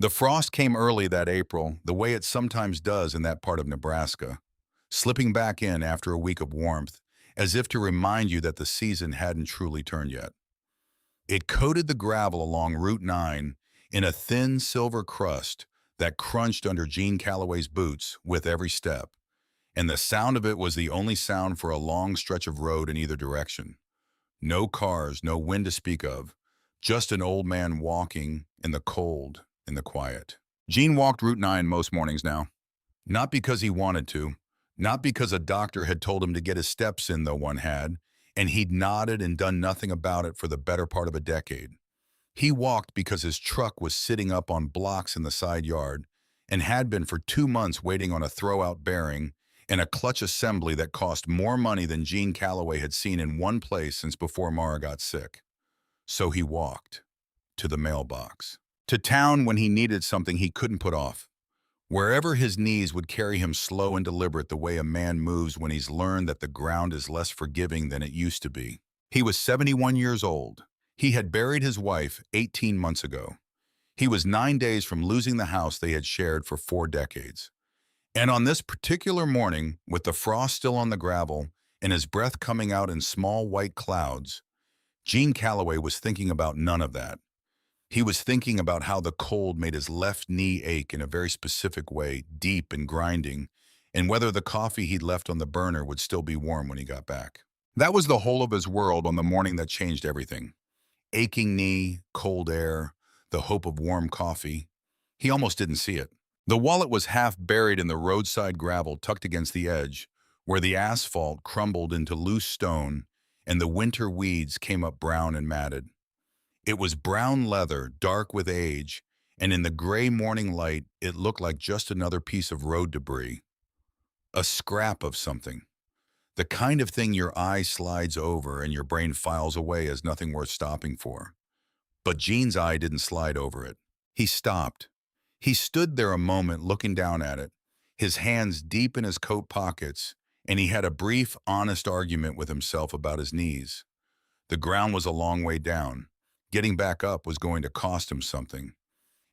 The frost came early that April, the way it sometimes does in that part of Nebraska, slipping back in after a week of warmth, as if to remind you that the season hadn't truly turned yet. It coated the gravel along Route 9 in a thin silver crust that crunched under Gene Calloway's boots with every step, and the sound of it was the only sound for a long stretch of road in either direction. No cars, no wind to speak of, just an old man walking in the cold, in the quiet. Gene walked Route 9 most mornings now. Not because he wanted to, not because a doctor had told him to get his steps in, though one had, and he'd nodded and done nothing about it for the better part of a decade. He walked because his truck was sitting up on blocks in the side yard and had been for 2 months waiting on a throwout bearing and a clutch assembly that cost more money than Gene Calloway had seen in one place since before Mara got sick. So he walked to the mailbox, to town when he needed something he couldn't put off, wherever his knees would carry him slow and deliberate the way a man moves when he's learned that the ground is less forgiving than it used to be. He was 71 years old. He had buried his wife 18 months ago. He was 9 days from losing the house they had shared for 4 decades. And on this particular morning, with the frost still on the gravel and his breath coming out in small white clouds, Gene Calloway was thinking about none of that. He was thinking about how the cold made his left knee ache in a very specific way, deep and grinding, and whether the coffee he'd left on the burner would still be warm when he got back. That was the whole of his world on the morning that changed everything. Aching knee, cold air, the hope of warm coffee. He almost didn't see it. The wallet was half buried in the roadside gravel tucked against the edge, where the asphalt crumbled into loose stone and the winter weeds came up brown and matted. It was brown leather, dark with age, and in the gray morning light, it looked like just another piece of road debris. A scrap of something. The kind of thing your eye slides over and your brain files away as nothing worth stopping for. But Gene's eye didn't slide over it. He stopped. He stood there a moment looking down at it, his hands deep in his coat pockets, and he had a brief, honest argument with himself about his knees. The ground was a long way down. Getting back up was going to cost him something.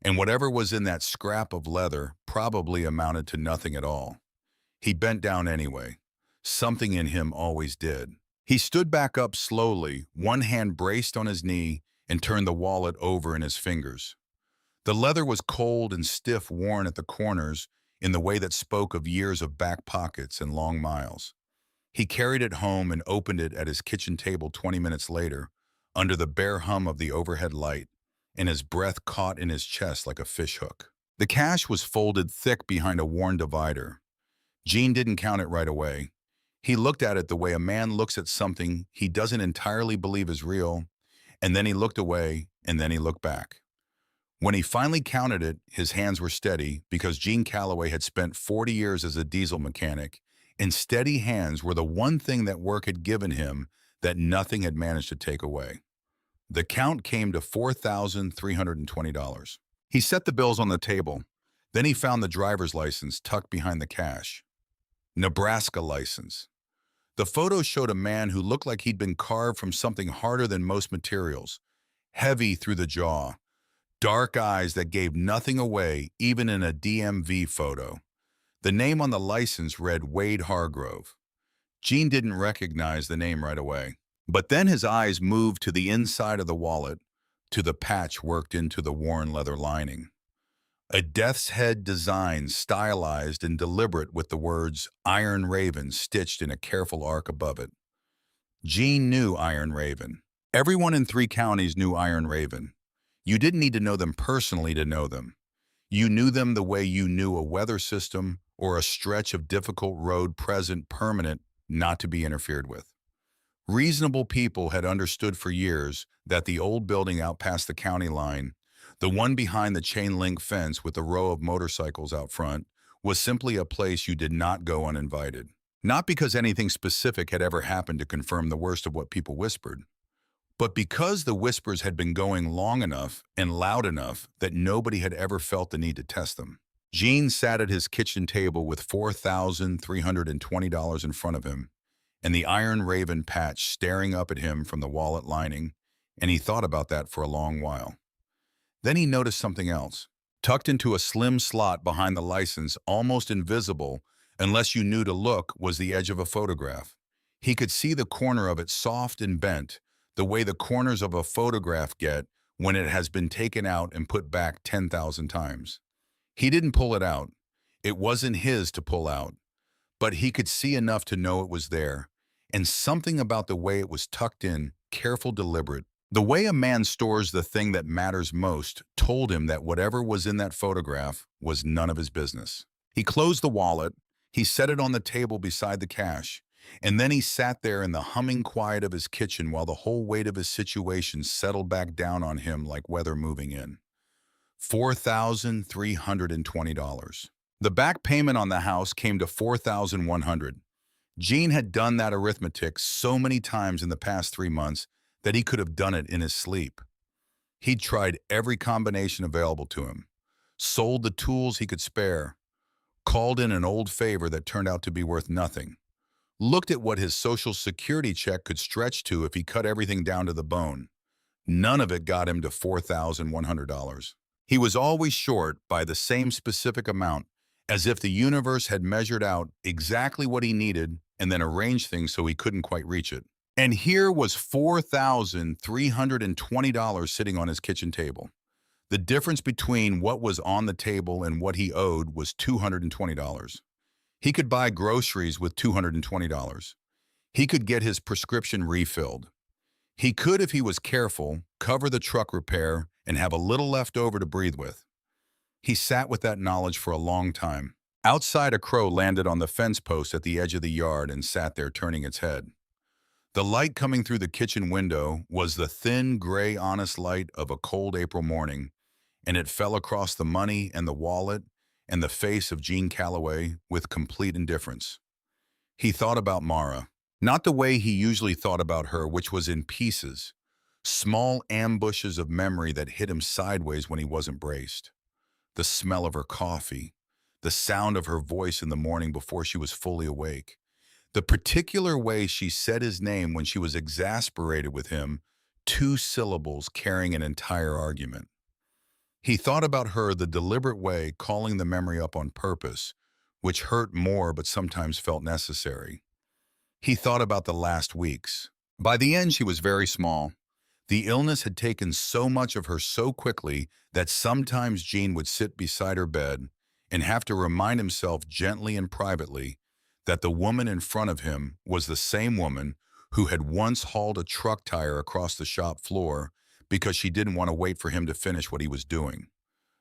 And whatever was in that scrap of leather probably amounted to nothing at all. He bent down anyway. Something in him always did. He stood back up slowly, one hand braced on his knee, and turned the wallet over in his fingers. The leather was cold and stiff, worn at the corners in the way that spoke of years of back pockets and long miles. He carried it home and opened it at his kitchen table 20 minutes later, under the bare hum of the overhead light, and his breath caught in his chest like a fishhook. The cash was folded thick behind a worn divider. Gene didn't count it right away. He looked at it the way a man looks at something he doesn't entirely believe is real, and then he looked away, and then he looked back. When he finally counted it, his hands were steady because Gene Calloway had spent 40 years as a diesel mechanic, and steady hands were the one thing that work had given him that nothing had managed to take away. The count came to $4,320. He set the bills on the table. Then he found the driver's license tucked behind the cash. Nebraska license. The photo showed a man who looked like he'd been carved from something harder than most materials, heavy through the jaw, dark eyes that gave nothing away even in a DMV photo. The name on the license read Wade Hargrove. Gene didn't recognize the name right away. But then his eyes moved to the inside of the wallet, to the patch worked into the worn leather lining. A death's head design stylized and deliberate with the words Iron Raven stitched in a careful arc above it. Gene knew Iron Raven. Everyone in 3 counties knew Iron Raven. You didn't need to know them personally to know them. You knew them the way you knew a weather system or a stretch of difficult road present permanent not to be interfered with. Reasonable people had understood for years that the old building out past the county line, the one behind the chain-link fence with a row of motorcycles out front, was simply a place you did not go uninvited. Not because anything specific had ever happened to confirm the worst of what people whispered, but because the whispers had been going long enough and loud enough that nobody had ever felt the need to test them. Gene sat at his kitchen table with $4,320 in front of him, and the Iron Raven patch staring up at him from the wallet lining, and he thought about that for a long while. Then he noticed something else. Tucked into a slim slot behind the license, almost invisible unless you knew to look, was the edge of a photograph. He could see the corner of it soft and bent, the way the corners of a photograph get when it has been taken out and put back 10,000 times. He didn't pull it out. It wasn't his to pull out, but he could see enough to know it was there, and something about the way it was tucked in, careful, deliberate. The way a man stores the thing that matters most told him that whatever was in that photograph was none of his business. He closed the wallet, he set it on the table beside the cash, and then he sat there in the humming quiet of his kitchen while the whole weight of his situation settled back down on him like weather moving in. $4,320. The back payment on the house came to $4,100. Gene had done that arithmetic so many times in the past 3 months that he could have done it in his sleep. He'd tried every combination available to him, sold the tools he could spare, called in an old favor that turned out to be worth nothing, looked at what his Social Security check could stretch to if he cut everything down to the bone. None of it got him to $4,100. He was always short by the same specific amount, as if the universe had measured out exactly what he needed and then arranged things so he couldn't quite reach it. And here was $4,320 sitting on his kitchen table. The difference between what was on the table and what he owed was $220. He could buy groceries with $220. He could get his prescription refilled. He could, if he was careful, cover the truck repair and have a little left over to breathe with. He sat with that knowledge for a long time. Outside, a crow landed on the fence post at the edge of the yard and sat there turning its head. The light coming through the kitchen window was the thin, gray, honest light of a cold April morning, and it fell across the money and the wallet and the face of Jean Calloway with complete indifference. He thought about Mara, not the way he usually thought about her, which was in pieces, small ambushes of memory that hit him sideways when he wasn't braced. The smell of her coffee, the sound of her voice in the morning before she was fully awake, the particular way she said his name when she was exasperated with him, 2 syllables carrying an entire argument. He thought about her the deliberate way, calling the memory up on purpose, which hurt more but sometimes felt necessary. He thought about the last weeks. By the end, she was very small. The illness had taken so much of her so quickly that sometimes Jean would sit beside her bed and have to remind himself gently and privately that the woman in front of him was the same woman who had once hauled a truck tire across the shop floor because she didn't want to wait for him to finish what he was doing.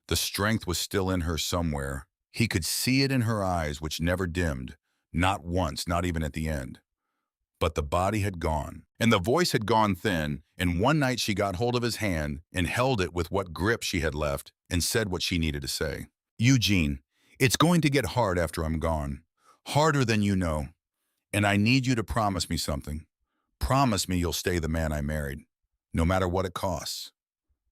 The strength was still in her somewhere. He could see it in her eyes, which never dimmed, not once, not even at the end. But the body had gone, and the voice had gone thin, and one night she got hold of his hand and held it with what grip she had left and said what she needed to say. "Eugene, it's going to get hard after I'm gone. Harder than you know. And I need you to promise me something. Promise me you'll stay the man I married, no matter what it costs."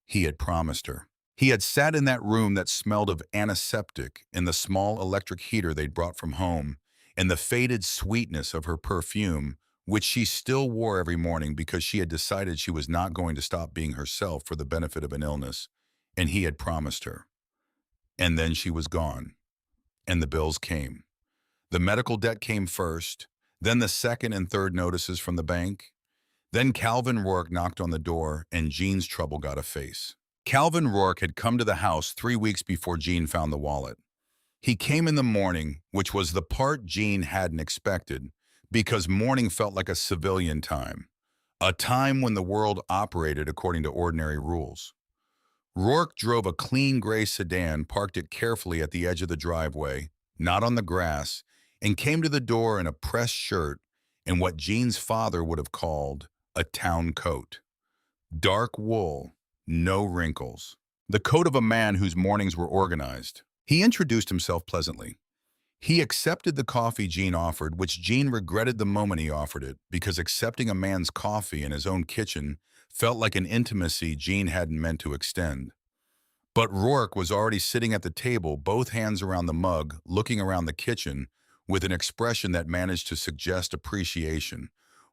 He had promised her. He had sat in that room that smelled of antiseptic in the small electric heater they'd brought from home, and the faded sweetness of her perfume, which she still wore every morning because she had decided she was not going to stop being herself for the benefit of an illness, and he had promised her. And then she was gone, and the bills came. The medical debt came first, then the second and third notices from the bank. Then Calvin Rourke knocked on the door, and Jean's trouble got a face. Calvin Rourke had come to the house 3 weeks before Jean found the wallet. He came in the morning, which was the part Jean hadn't expected, because morning felt like a civilian time, a time when the world operated according to ordinary rules. Rourke drove a clean gray sedan, parked it carefully at the edge of the driveway, not on the grass, and came to the door in a pressed shirt and what Jean's father would have called a town coat. Dark wool, no wrinkles. The coat of a man whose mornings were organized. He introduced himself pleasantly. He accepted the coffee Jean offered, which Jean regretted the moment he offered it, because accepting a man's coffee in his own kitchen felt like an intimacy Jean hadn't meant to extend. But Rourke was already sitting at the table, both hands around the mug, looking around the kitchen, with an expression that managed to suggest appreciation,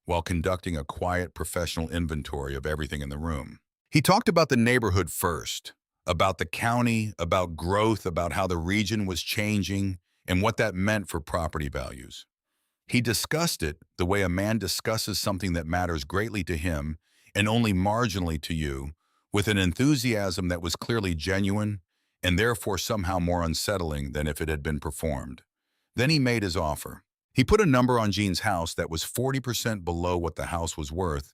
while conducting a quiet professional inventory of everything in the room. He talked about the neighborhood first, about the county, about growth, about how the region was changing, and what that meant for property values. He discussed it the way a man discusses something that matters greatly to him and only marginally to you, with an enthusiasm that was clearly genuine and therefore somehow more unsettling than if it had been performed. Then he made his offer. He put a number on Jean's house that was 40% below what the house was worth,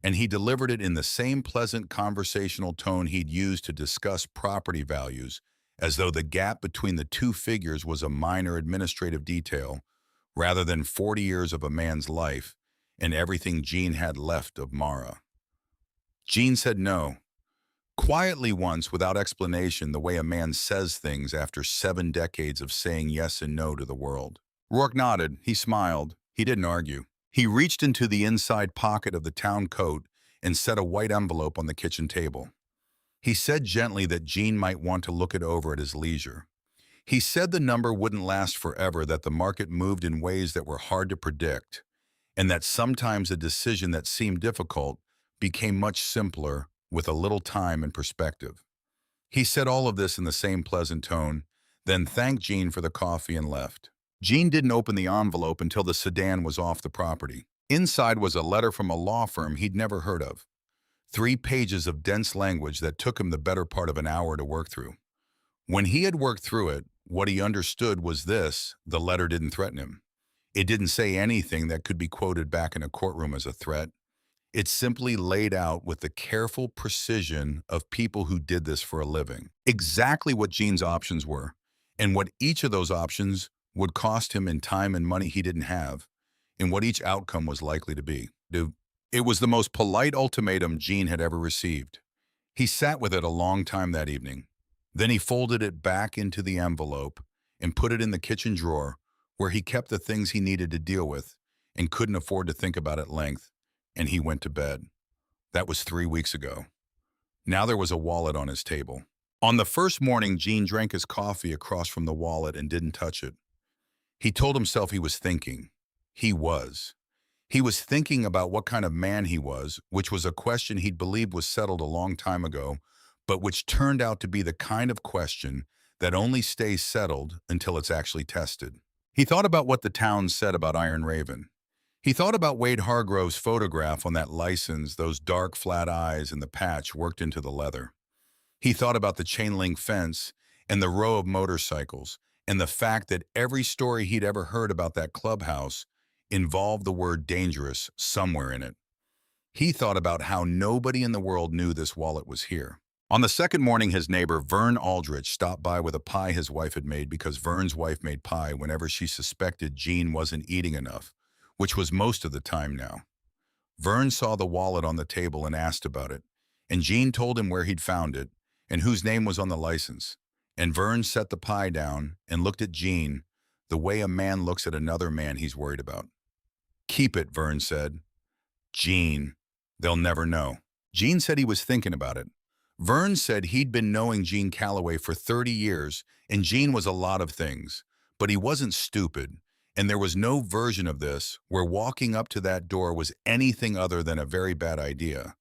and he delivered it in the same pleasant conversational tone he'd used to discuss property values, as though the gap between the two figures was a minor administrative detail rather than 40 years of a man's life and everything Jean had left of Mara. Jean said no, quietly once without explanation, the way a man says things after 7 decades of saying yes and no to the world. Rourke nodded. He smiled. He didn't argue. He reached into the inside pocket of the town coat and set a white envelope on the kitchen table. He said gently that Jean might want to look it over at his leisure. He said the number wouldn't last forever, that the market moved in ways that were hard to predict, and that sometimes a decision that seemed difficult became much simpler with a little time and perspective. He said all of this in the same pleasant tone, then thanked Jean for the coffee and left. Jean didn't open the envelope until the sedan was off the property. Inside was a letter from a law firm he'd never heard of. 3 pages of dense language that took him the better part of an hour to work through. When he had worked through it, what he understood was this: the letter didn't threaten him. It didn't say anything that could be quoted back in a courtroom as a threat. It simply laid out with the careful precision of people who did this for a living exactly what Gene's options were, and what each of those options would cost him in time and money he didn't have, and what each outcome was likely to be. It was the most polite ultimatum Gene had ever received. He sat with it a long time that evening. Then he folded it back into the envelope and put it in the kitchen drawer, where he kept the things he needed to deal with and couldn't afford to think about at length, and he went to bed. That was 3 weeks ago. Now there was a wallet on his table. On the first morning, Gene drank his coffee across from the wallet and didn't touch it. He told himself he was thinking. He was. He was thinking about what kind of man he was, which was a question he'd believed was settled a long time ago, but which turned out to be the kind of question that only stays settled until it's actually tested. He thought about what the town said about Iron Raven. He thought about Wade Hargrove's photograph on that license, those dark, flat eyes and the patch worked into the leather. He thought about the chain-link fence and the row of motorcycles, and the fact that every story he'd ever heard about that clubhouse involved the word dangerous somewhere in it. He thought about how nobody in the world knew this wallet was here. On the second morning, his neighbor, Vern Aldrich, stopped by with a pie his wife had made, because Vern's wife made pie whenever she suspected Gene wasn't eating enough, which was most of the time now. Vern saw the wallet on the table and asked about it, and Gene told him where he'd found it and whose name was on the license. And Vern set the pie down and looked at Gene the way a man looks at another man he's worried about. "Keep it," Vern said. "Gene, they'll never know." Gene said he was thinking about it. Vern said he'd been knowing Gene Calloway for 30 years, and Gene was a lot of things, but he wasn't stupid, and there was no version of this where walking up to that door was anything other than a very bad idea.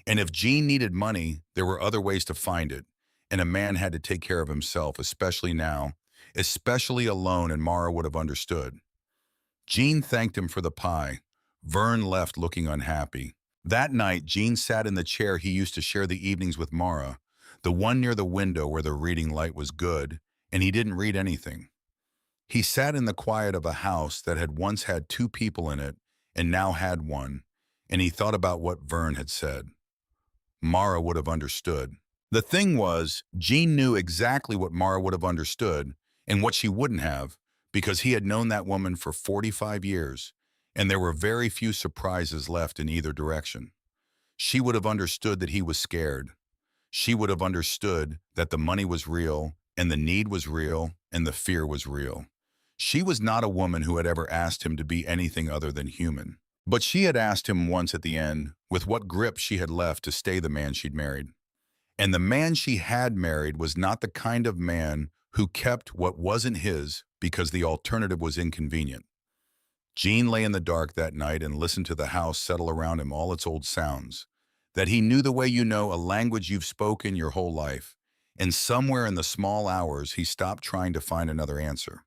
And if Gene needed money, there were other ways to find it, and a man had to take care of himself, especially now, especially alone, and Mara would have understood. Gene thanked him for the pie. Vern left looking unhappy. That night, Gene sat in the chair he used to share the evenings with Mara, the one near the window where the reading light was good, and he didn't read anything. He sat in the quiet of a house that had once had 2 people in it and now had 1, and he thought about what Vern had said. Mara would have understood. The thing was, Gene knew exactly what Mara would have understood and what she wouldn't have, because he had known that woman for 45 years, and there were very few surprises left in either direction. She would have understood that he was scared. She would have understood that the money was real, and the need was real, and the fear was real. She was not a woman who had ever asked him to be anything other than human. But she had asked him once at the end with what grip she had left to stay the man she'd married. And the man she had married was not the kind of man who kept what wasn't his because the alternative was inconvenient. Gene lay in the dark that night and listened to the house settle around him, all its old sounds, that he knew the way you know a language you've spoken your whole life, And somewhere in the small hours, he stopped trying to find another answer.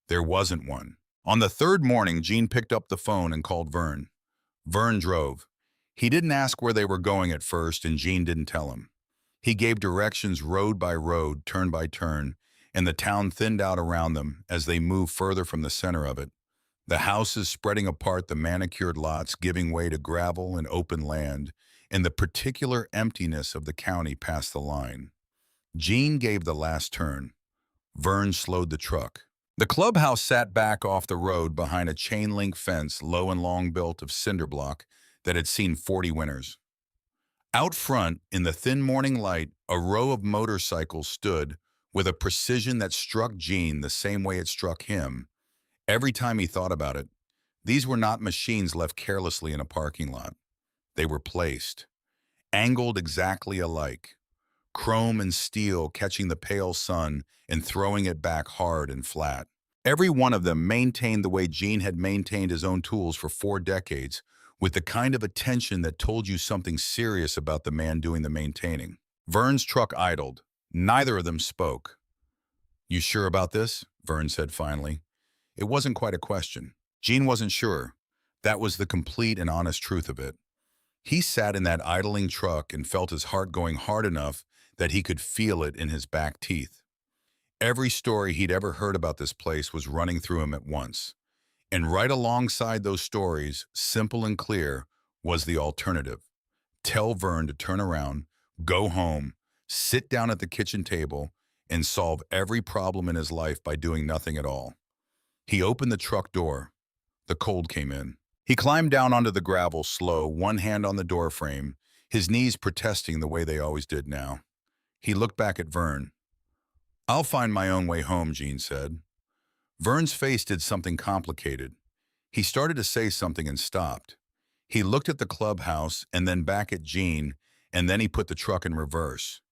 There wasn't one. On the third morning, Gene picked up the phone and called Vern. Vern drove. He didn't ask where they were going at first, and Gene didn't tell him. He gave directions road by road, turn by turn, and the town thinned out around them as they moved further from the center of it. The houses spreading apart, the manicured lots giving way to gravel and open land, and the particular emptiness of the county past the line. Gene gave the last turn. Vern slowed the truck. The clubhouse sat back off the road behind a chain-link fence, low and long built of cinder block that had seen 40 winters. Out front, in the thin morning light, a row of motorcycles stood with a precision that struck Gene the same way it struck him. Every time he thought about it, these were not machines left carelessly in a parking lot. They were placed, angled exactly alike, chrome and steel catching the pale sun and throwing it back hard and flat. Every one of them maintained the way Gene had maintained his own tools for 4 decades, with the kind of attention that told you something serious about the man doing the maintaining. Vern's truck idled. Neither of them spoke. "You sure about this?" Vern said finally. It wasn't quite a question. Gene wasn't sure. That was the complete and honest truth of it. He sat in that idling truck and felt his heart going hard enough that he could feel it in his back teeth. Every story he'd ever heard about this place was running through him at once. And right alongside those stories, simple and clear, was the alternative. Tell Vern to turn around, go home, sit down at the kitchen table, and solve every problem in his life by doing nothing at all. He opened the truck door. The cold came in. He climbed down onto the gravel, slow, one hand on the door frame, his knees protesting the way they always did now. He looked back at Vern. "I'll find my own way home," Gene said. Vern's face did something complicated. He started to say something and stopped. He looked at the clubhouse and then back at Gene, and then he put the truck in reverse.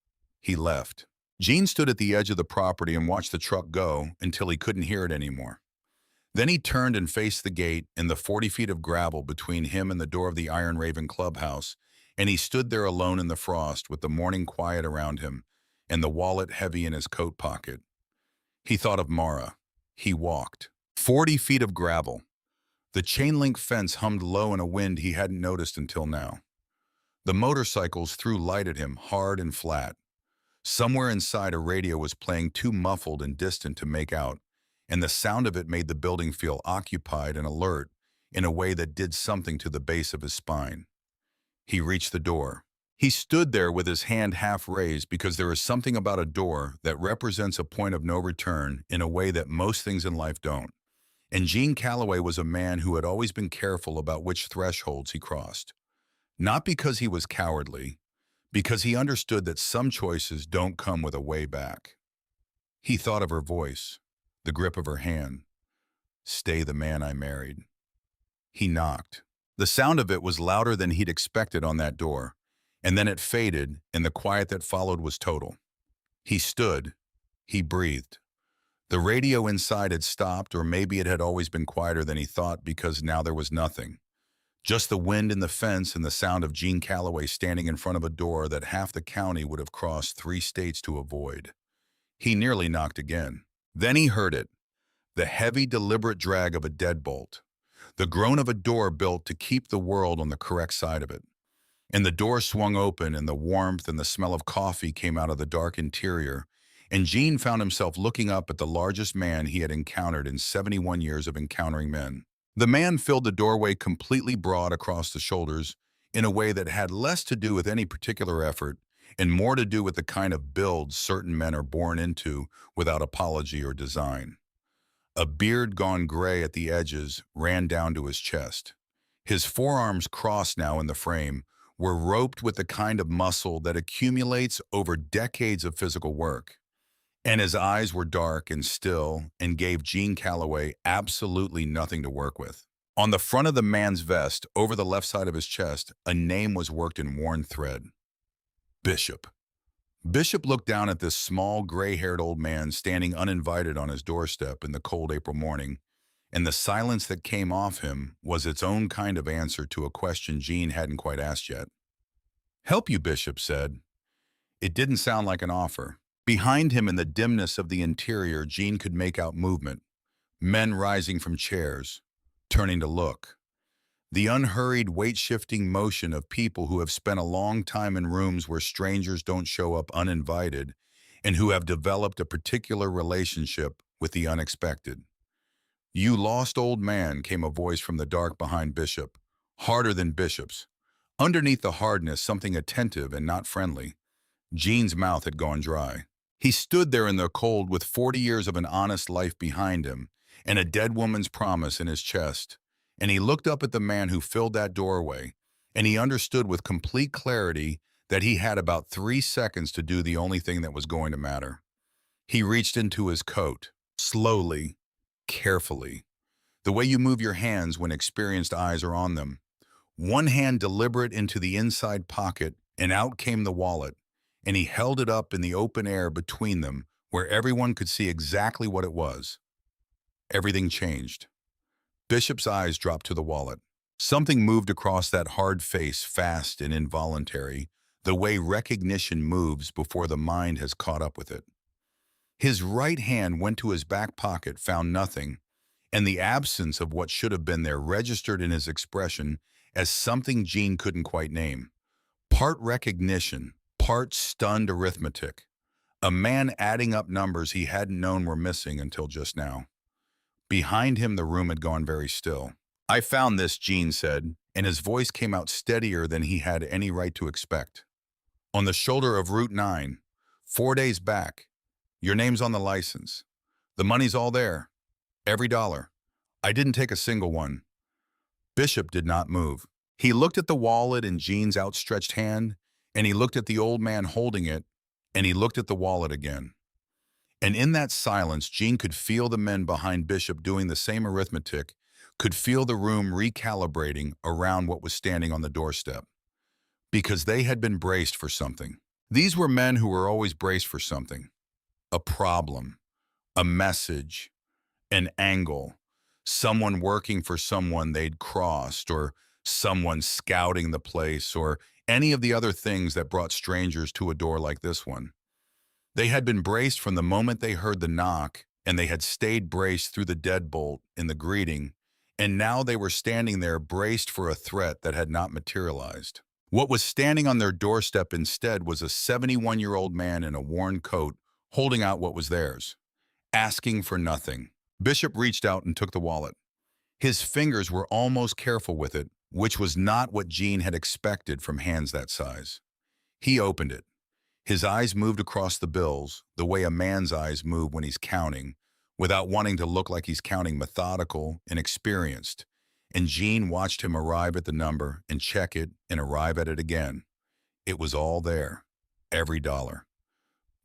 He left. Gene stood at the edge of the property and watched the truck go until he couldn't hear it anymore. Then he turned and faced the gate and the 40 feet of gravel between him and the door of the Iron Raven clubhouse, and he stood there alone in the frost with the morning quiet around him and the wallet heavy in his coat pocket. He thought of Mara. He walked. 40 feet of gravel. The chain-link fence hummed low in a wind he hadn't noticed until now. The motorcycles threw light at him, hard and flat. Somewhere inside, a radio was playing too muffled and distant to make out, and the sound of it made the building feel occupied and alert in a way that did something to the base of his spine. He reached the door. He stood there with his hand half raised because there is something about a door that represents a point of no return in a way that most things in life don't. And Gene Calloway was a man who had always been careful about which thresholds he crossed. Not because he was cowardly, because he understood that some choices don't come with a way back. He thought of her voice, the grip of her hand. "Stay the man I married." He knocked. The sound of it was louder than he'd expected on that door, and then it faded, and the quiet that followed was total. He stood. He breathed. The radio inside had stopped, or maybe it had always been quieter than he thought because now there was nothing. Just the wind in the fence and the sound of Gene Calloway standing in front of a door that half the county would have crossed 3 states to avoid. He nearly knocked again. Then he heard it, the heavy, deliberate drag of a deadbolt, the groan of a door built to keep the world on the correct side of it. And the door swung open, and the warmth and the smell of coffee came out of the dark interior, and Gene found himself looking up at the largest man he had encountered in 71 years of encountering men. The man filled the doorway completely broad across the shoulders in a way that had less to do with any particular effort and more to do with the kind of build certain men are born into without apology or design. A beard gone gray at the edges ran down to his chest. His forearms, crossed now in the frame, were roped with the kind of muscle that accumulates over decades of physical work. And his eyes were dark and still and gave Gene Calloway absolutely nothing to work with. On the front of the man's vest, over the left side of his chest, a name was worked in worn thread. Bishop. Bishop looked down at this small, gray-haired old man standing uninvited on his doorstep in the cold April morning, and the silence that came off him was its own kind of answer to a question Gene hadn't quite asked yet. "Help you," Bishop said. It didn't sound like an offer. Behind him in the dimness of the interior, Jean could make out movement. Men rising from chairs, turning to look. The unhurried, weight-shifting motion of people who have spent a long time in rooms where strangers don't show up uninvited and who have developed a particular relationship with the unexpected. "You lost old man," came a voice from the dark behind Bishop, harder than Bishop's. Underneath the hardness, something attentive and not friendly. Jean's mouth had gone dry. He stood there in the cold with 40 years of an honest life behind him and a dead woman's promise in his chest. And he looked up at the man who filled that doorway, and he understood with complete clarity that he had about 3 seconds to do the only thing that was going to matter. He reached into his coat, slowly, carefully, the way you move your hands when experienced eyes are on them. One hand deliberate into the inside pocket, and out came the wallet, and he held it up in the open air between them, where everyone could see exactly what it was. Everything changed. Bishop's eyes dropped to the wallet. Something moved across that hard face, fast and involuntary, the way recognition moves before the mind has caught up with it. His right hand went to his back pocket, found nothing, and the absence of what should have been there registered in his expression as something Jean couldn't quite name. Part recognition, part stunned arithmetic. A man adding up numbers he hadn't known were missing until just now. Behind him, the room had gone very still. "I found this," Jean said, and his voice came out steadier than he had any right to expect. "On the shoulder of Route 9, 4 days back. Your name's on the license. The money's all there. Every dollar. I didn't take a single one." Bishop did not move. He looked at the wallet in Jean's outstretched hand, and he looked at the old man holding it, and he looked at the wallet again. And in that silence, Jean could feel the men behind Bishop doing the same arithmetic, could feel the room recalibrating around what was standing on the doorstep. Because they had been braced for something. These were men who were always braced for something. A problem, a message, an angle, someone working for someone they'd crossed, or someone scouting the place, or any of the other things that brought strangers to a door like this one. They had been braced from the moment they heard the knock, and they had stayed braced through the deadbolt in the greeting, and now they were standing there braced for a threat that had not materialized. What was standing on their doorstep instead was a 71-year-old man in a worn coat holding out what was theirs, asking for nothing. Bishop reached out and took the wallet. His fingers were almost careful with it, which was not what Jean had expected from hands that size. He opened it. His eyes moved across the bills, the way a man's eyes move when he's counting, without wanting to look like he's counting, methodical and experienced. And Jean watched him arrive at the number and check it and arrive at it again. It was all there, every dollar.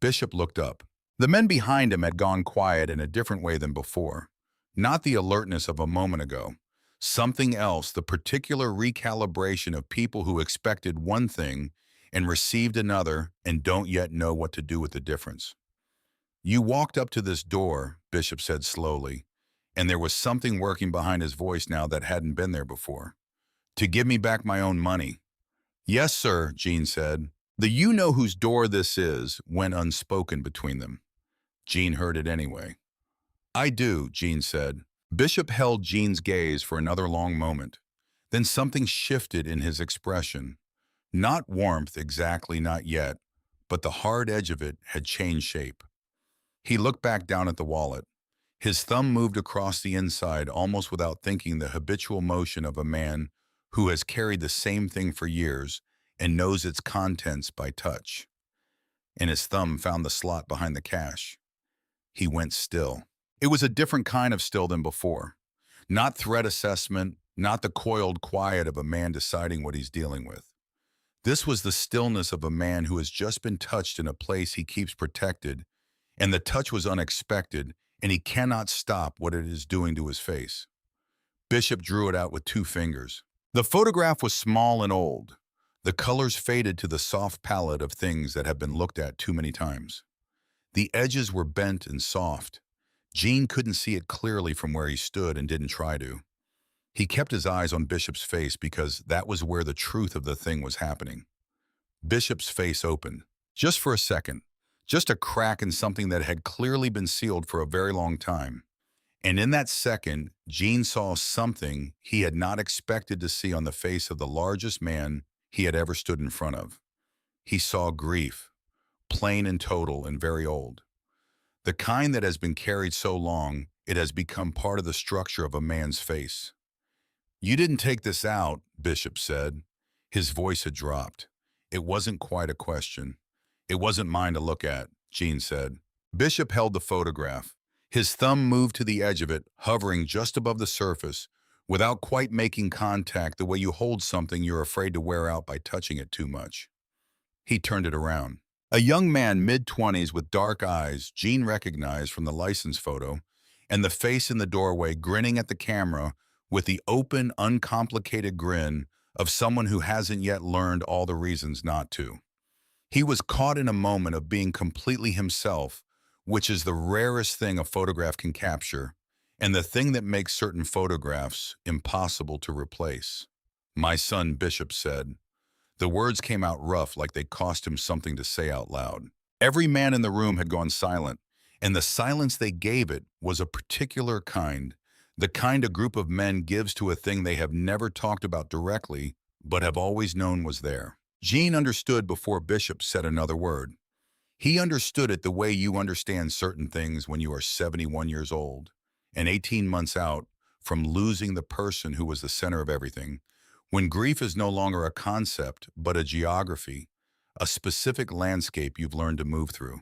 Bishop looked up. The men behind him had gone quiet in a different way than before. Not the alertness of a moment ago. Something else, the particular recalibration of people who expected one thing and received another and don't yet know what to do with the difference. "You walked up to this door," Bishop said slowly, and there was something working behind his voice now that hadn't been there before. "To give me back my own money." "Yes, sir," Jean said. The "you know whose door this is" went unspoken between them. Jean heard it anyway. "I do," Jean said. Bishop held Jean's gaze for another long moment. Then something shifted in his expression. Not warmth exactly, not yet, but the hard edge of it had changed shape. He looked back down at the wallet. His thumb moved across the inside almost without thinking, the habitual motion of a man who has carried the same thing for years and knows its contents by touch. And his thumb found the slot behind the cash. He went still. It was a different kind of still than before. Not threat assessment, not the coiled quiet of a man deciding what he's dealing with. This was the stillness of a man who has just been touched in a place he keeps protected, and the touch was unexpected, and he cannot stop what it is doing to his face. Bishop drew it out with 2 fingers. The photograph was small and old. The colors faded to the soft palette of things that have been looked at too many times. The edges were bent and soft. Jean couldn't see it clearly from where he stood and didn't try to. He kept his eyes on Bishop's face because that was where the truth of the thing was happening. Bishop's face opened. Just for a second. Just a crack in something that had clearly been sealed for a very long time. And in that second, Gene saw something he had not expected to see on the face of the largest man he had ever stood in front of. He saw grief, plain and total and very old. The kind that has been carried so long, it has become part of the structure of a man's face. "You didn't take this out," Bishop said. His voice had dropped. It wasn't quite a question. "It wasn't mine to look at," Gene said. Bishop held the photograph. His thumb moved to the edge of it, hovering just above the surface, without quite making contact the way you hold something you're afraid to wear out by touching it too much. He turned it around. A young man, mid-20s with dark eyes, Gene recognized from the license photo, and the face in the doorway grinning at the camera with the open, uncomplicated grin of someone who hasn't yet learned all the reasons not to. He was caught in a moment of being completely himself, which is the rarest thing a photograph can capture, and the thing that makes certain photographs impossible to replace. "My son," Bishop said. The words came out rough, like they cost him something to say out loud. Every man in the room had gone silent, and the silence they gave it was a particular kind, the kind a group of men gives to a thing they have never talked about directly, but have always known was there. Gene understood before Bishop said another word. He understood it the way you understand certain things when you are 71 years old, and 18 months out from losing the person who was the center of everything, when grief is no longer a concept, but a geography, a specific landscape you've learned to move through.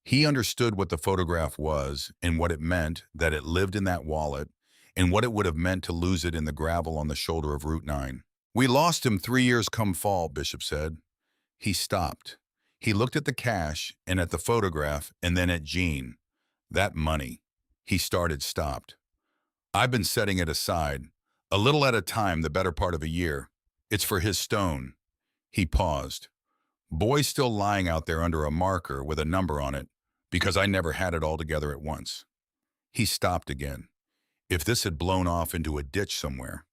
He understood what the photograph was and what it meant that it lived in that wallet and what it would have meant to lose it in the gravel on the shoulder of Route 9. "We lost him 3 years come fall," Bishop said. He stopped. He looked at the cash and at the photograph and then at Gene. "That money." He stopped. "I've been setting it aside, a little at a time, the better part of a year. It's for his stone." He paused. "Boy's still lying out there under a marker with a number on it, because I never had it all together at once." He stopped again. If this had blown off into a ditch somewhere.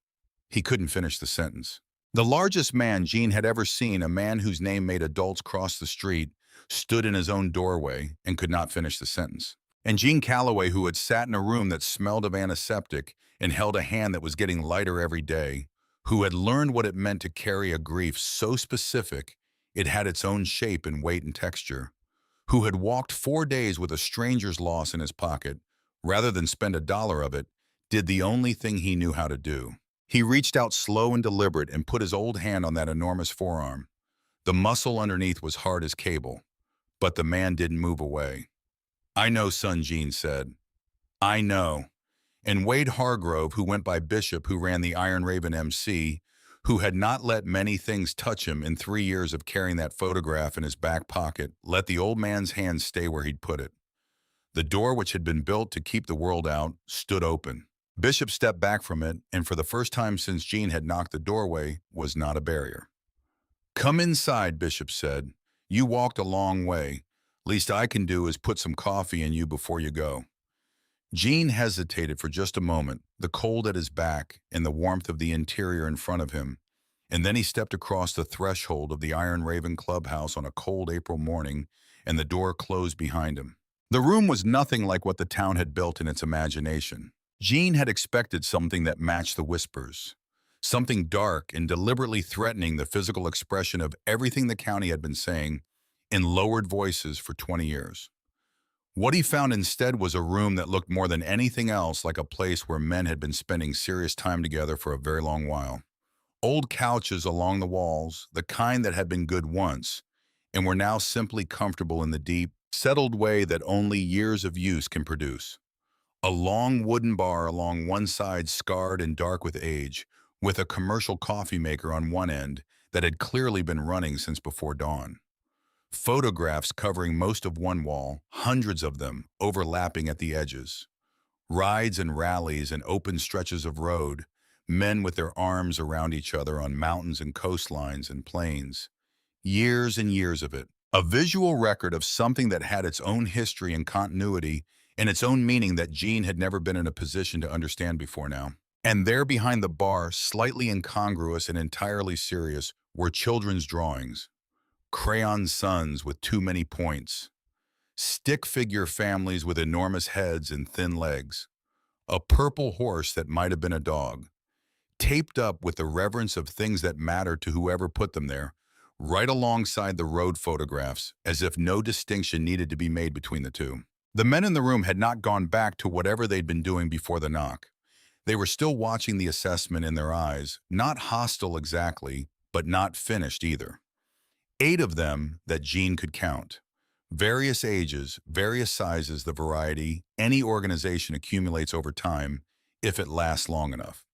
He couldn't finish the sentence. The largest man Gene had ever seen, a man whose name made adults cross the street, stood in his own doorway and could not finish the sentence. And Gene Calloway, who had sat in a room that smelled of antiseptic and held a hand that was getting lighter every day, who had learned what it meant to carry a grief so specific it had its own shape and weight and texture, who had walked 4 days with a stranger's loss in his pocket, rather than spend $1 of it, did the only thing he knew how to do. He reached out slow and deliberate and put his old hand on that enormous forearm. The muscle underneath was hard as cable, but the man didn't move away. "I know, son," Gene said. "I know." And Wade Hargrove, who went by Bishop, who ran the Iron Raven MC, who had not let many things touch him in 3 years of carrying that photograph in his back pocket, let the old man's hand stay where he'd put it. The door, which had been built to keep the world out, stood open. Bishop stepped back from it, and for the first time since Gene had knocked the doorway, was not a barrier. "Come inside," Bishop said. "You walked a long way. Least I can do is put some coffee in you before you go." Gene hesitated for just a moment, the cold at his back and the warmth of the interior in front of him, and then he stepped across the threshold of the Iron Raven clubhouse on a cold April morning, and the door closed behind him. The room was nothing like what the town had built in its imagination. Gene had expected something that matched the whispers, something dark and deliberately threatening the physical expression of everything the county had been saying in lowered voices for 20 years. What he found instead was a room that looked more than anything else like a place where men had been spending serious time together for a very long while. Old couches along the walls, the kind that had been good once, and were now simply comfortable in the deep, settled way that only years of use can produce. A long wooden bar along one side, scarred and dark with age, with a commercial coffee maker on one end that had clearly been running since before dawn. Photographs covering most of one wall, hundreds of them, overlapping at the edges. Rides and rallies and open stretches of road, men with their arms around each other on mountains and coastlines and plains. Years and years of it. A visual record of something that had its own history and continuity and its own meaning that Gene had never been in a position to understand before now. And there behind the bar, slightly incongruous and entirely serious, were children's drawings. crayon suns with too many points, stick figure families with enormous heads and thin legs, a purple horse that might have been a dog, taped up with the reverence of things that mattered to whoever put them there, right alongside the road photographs, as if no distinction needed to be made between the two. The men in the room had not gone back to whatever they'd been doing before the knock. They were still watching the assessment in their eyes, not hostile exactly, but not finished either. 8 of them that Jean could count. Various ages, various sizes, the variety any organization accumulates over time if it lasts long enough.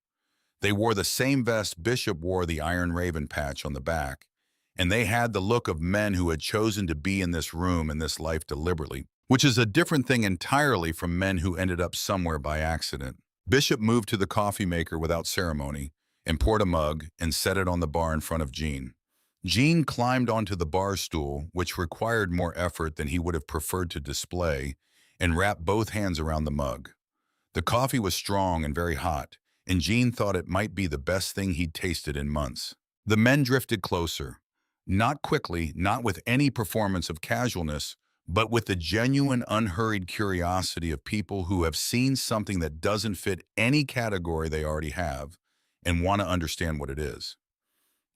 They wore the same vest Bishop wore, the Iron Raven patch on the back, and they had the look of men who had chosen to be in this room in this life deliberately, which is a different thing entirely from men who ended up somewhere by accident. Bishop moved to the coffee maker without ceremony and poured a mug and set it on the bar in front of Jean. Jean climbed onto the bar stool, which required more effort than he would have preferred to display, and wrapped both hands around the mug. The coffee was strong and very hot, and Jean thought it might be the best thing he'd tasted in months. The men drifted closer, not quickly, not with any performance of casualness, but with the genuine, unhurried curiosity of people who have seen something that doesn't fit any category they already have and want to understand what it is.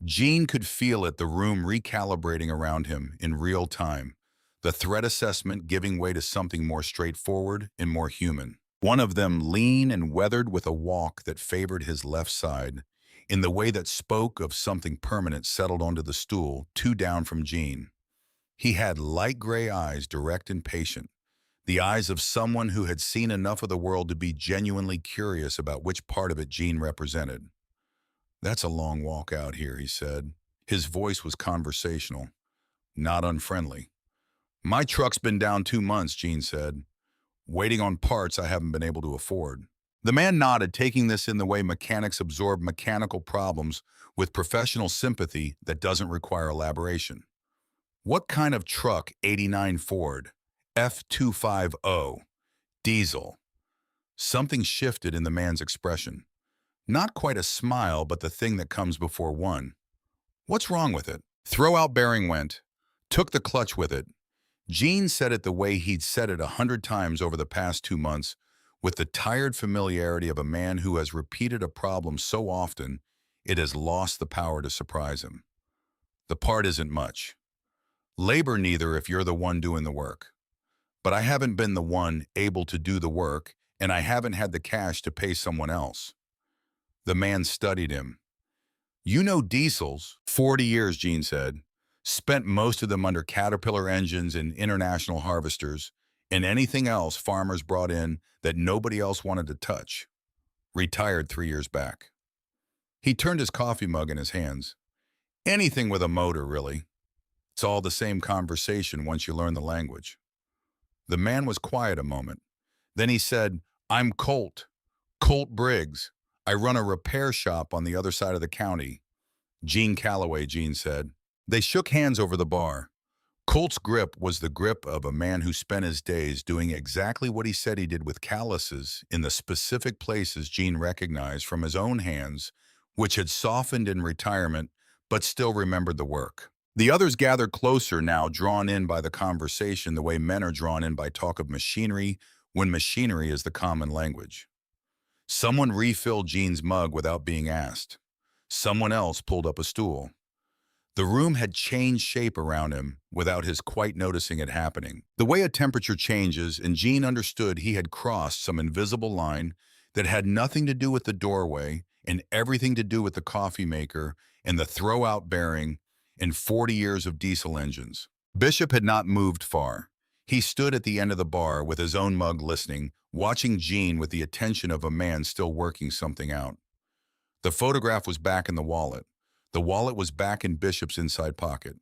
Jean could feel it, the room recalibrating around him in real time, the threat assessment giving way to something more straightforward and more human. One of them lean and weathered with a walk that favored his left side, in the way that spoke of something permanent settled onto the stool, 2 down from Jean. He had light gray eyes, direct and patient, the eyes of someone who had seen enough of the world to be genuinely curious about which part of it Jean represented. "That's a long walk out here," he said. His voice was conversational, not unfriendly. "My truck's been down 2 months," Jean said, "waiting on parts I haven't been able to afford." The man nodded, taking this in the way mechanics absorb mechanical problems with professional sympathy that doesn't require elaboration. "What kind of truck?" "'89 Ford, F250, diesel." Something shifted in the man's expression. Not quite a smile, but the thing that comes before one. "What's wrong with it?" Throw-out bearing went. Took the clutch with it. Jean said it the way he'd said it 100 times over the past 2 months, with the tired familiarity of a man who has repeated a problem so often it has lost the power to surprise him. "The part isn't much. Labor neither if you're the one doing the work. But I haven't been the one able to do the work, and I haven't had the cash to pay someone else." The man studied him. "You know diesels." 40 years, Jean said. "Spent most of them under Caterpillar engines and international harvesters, and anything else farmers brought in that nobody else wanted to touch. Retired 3 years back." He turned his coffee mug in his hands. "Anything with a motor, really. It's all the same conversation once you learn the language." The man was quiet a moment. Then he said, "I'm Colt Briggs. I run a repair shop on the other side of the county." "Gene Calloway," Gene said. They shook hands over the bar. Colt's grip was the grip of a man who spent his days doing exactly what he said he did, with calluses in the specific places Gene recognized from his own hands, which had softened in retirement but still remembered the work. The others gathered closer now, drawn in by the conversation the way men are drawn in by talk of machinery when machinery is the common language. Someone refilled Gene's mug without being asked. Someone else pulled up a stool. The room had changed shape around him without his quite noticing it happening. The way a temperature changes, and Gene understood he had crossed some invisible line that had nothing to do with the doorway and everything to do with the coffee maker and the throw-out bearing and 40 years of diesel engines. Bishop had not moved far. He stood at the end of the bar with his own mug, listening, watching Gene with the attention of a man still working something out. The photograph was back in the wallet. The wallet was back in Bishop's inside pocket.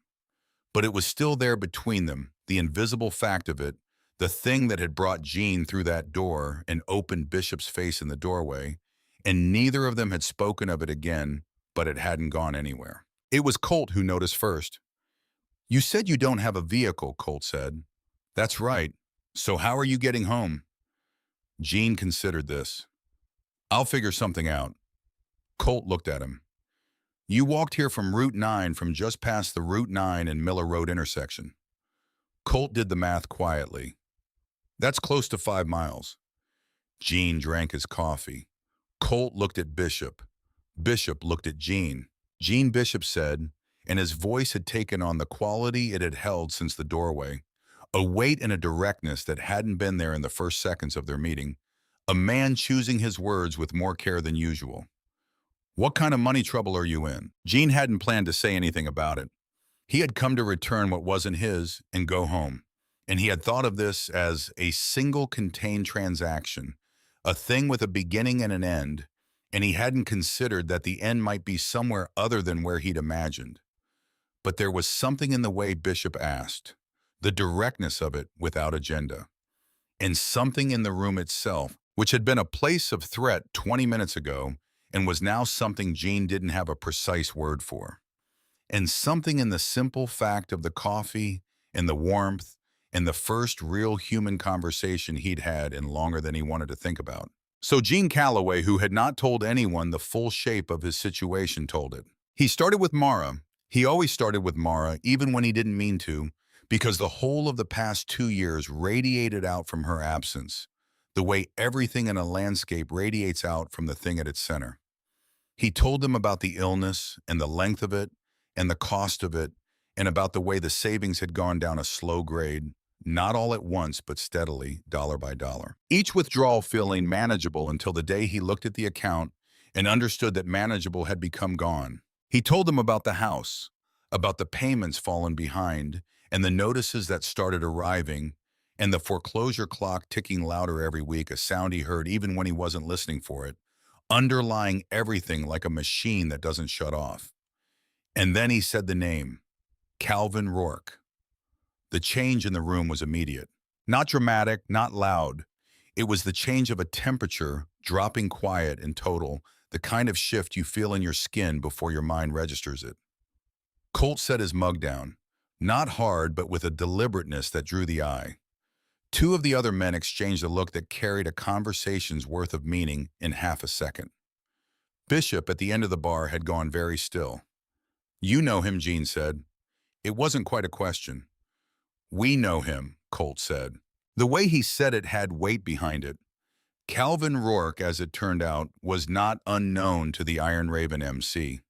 But it was still there between them, the invisible fact of it, the thing that had brought Gene through that door and opened Bishop's face in the doorway, and neither of them had spoken of it again, but it hadn't gone anywhere. It was Colt who noticed first. "You said you don't have a vehicle," Colt said. "That's right. So how are you getting home?" Gene considered this. "I'll figure something out." Colt looked at him. You walked here from Route 9 from just past the Route 9 and Miller Road intersection. Colt did the math quietly. That's close to 5 miles. Gene drank his coffee. Colt looked at Bishop. Bishop looked at Gene. Gene Bishop said, and his voice had taken on the quality it had held since the doorway, a weight and a directness that hadn't been there in the first seconds of their meeting, a man choosing his words with more care than usual. What kind of money trouble are you in? Gene hadn't planned to say anything about it. He had come to return what wasn't his and go home. And he had thought of this as a single contained transaction, a thing with a beginning and an end, and he hadn't considered that the end might be somewhere other than where he'd imagined. But there was something in the way Bishop asked, the directness of it without agenda, and something in the room itself, which had been a place of threat 20 minutes ago and was now something Gene didn't have a precise word for. And something in the simple fact of the coffee and the warmth and the first real human conversation he'd had in longer than he wanted to think about. So Gene Calloway, who had not told anyone the full shape of his situation, told it. He started with Mara. He always started with Mara, even when he didn't mean to, because the whole of the past 2 years radiated out from her absence, the way everything in a landscape radiates out from the thing at its center. He told them about the illness and the length of it and the cost of it, and about the way the savings had gone down a slow grade, not all at once, but steadily, dollar by dollar. Each withdrawal feeling manageable until the day he looked at the account and understood that manageable had become gone. He told them about the house, about the payments fallen behind, and the notices that started arriving, and the foreclosure clock ticking louder every week, a sound he heard even when he wasn't listening for it, underlying everything like a machine that doesn't shut off. And then he said the name, Calvin Rourke. The change in the room was immediate. Not dramatic, not loud. It was the change of a temperature, dropping quiet and total, the kind of shift you feel in your skin before your mind registers it. Colt set his mug down, not hard, but with a deliberateness that drew the eye. Two of the other men exchanged a look that carried a conversation's worth of meaning in half a second. Bishop, at the end of the bar, had gone very still. You know him, Gene said. It wasn't quite a question. We know him, Colt said. The way he said it had weight behind it. Calvin Rourke, as it turned out, was not unknown to the Iron Raven MC.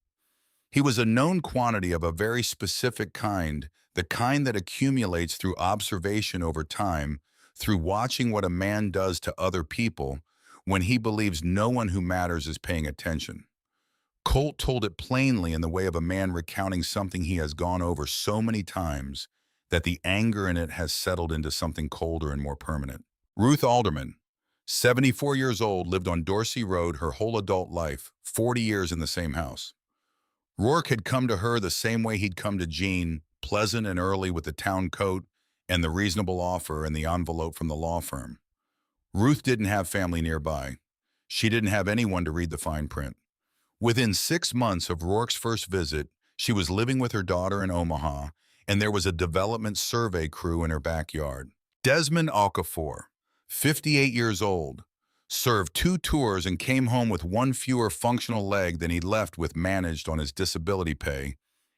He was a known quantity of a very specific kind, the kind that accumulates through observation over time, through watching what a man does to other people when he believes no one who matters is paying attention. Colt told it plainly in the way of a man recounting something he has gone over so many times that the anger in it has settled into something colder and more permanent. Ruth Alderman, 74 years old, lived on Dorsey Road her whole adult life, 40 years in the same house. Rourke had come to her the same way he'd come to Gene, pleasant and early with the town coat and the reasonable offer and the envelope from the law firm. Ruth didn't have family nearby. She didn't have anyone to read the fine print. Within 6 months of Rourke's first visit, she was living with her daughter in Omaha, and there was a development survey crew in her backyard. Desmond Okafor, 58 years old, served 2 tours and came home with 1 fewer functional leg than he left with managed on his disability pay,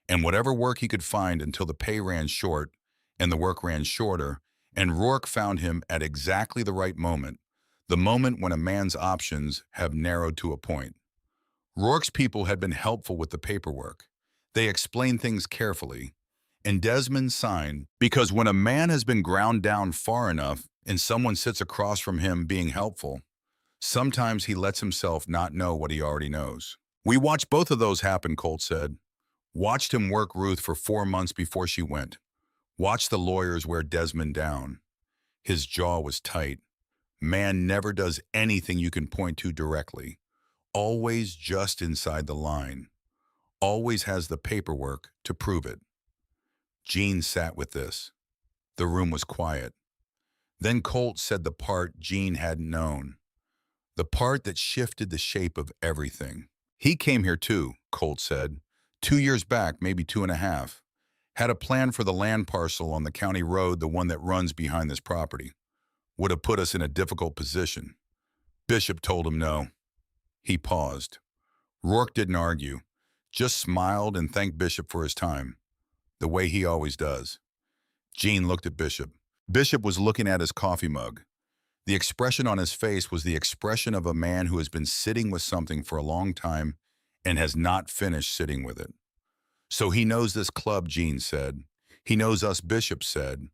and whatever work he could find until the pay ran short and the work ran shorter, and Rourke found him at exactly the right moment, the moment when a man's options have narrowed to a point. Rourke's people had been helpful with the paperwork. They explained things carefully, and Desmond signed, because when a man has been ground down far enough and someone sits across from him being helpful, sometimes he lets himself not know what he already knows. We watched both of those happen, Colt said. Watched him work Ruth for 4 months before she went. Watched the lawyers wear Desmond down. His jaw was tight. Man never does anything you can point to directly. Always just inside the line. Always has the paperwork to prove it. Gene sat with this. The room was quiet. Then Colt said the part Gene hadn't known. The part that shifted the shape of everything. He came here too, Colt said. 2 years back, maybe 2.5. Had a plan for the land parcel on the county road, the one that runs behind this property. Would have put us in a difficult position. Bishop told him no. He paused. Rourke didn't argue. just smiled and thanked Bishop for his time, the way he always does. Gene looked at Bishop. Bishop was looking at his coffee mug. The expression on his face was the expression of a man who has been sitting with something for a long time and has not finished sitting with it. So he knows this club, Gene said. He knows us, Bishop said.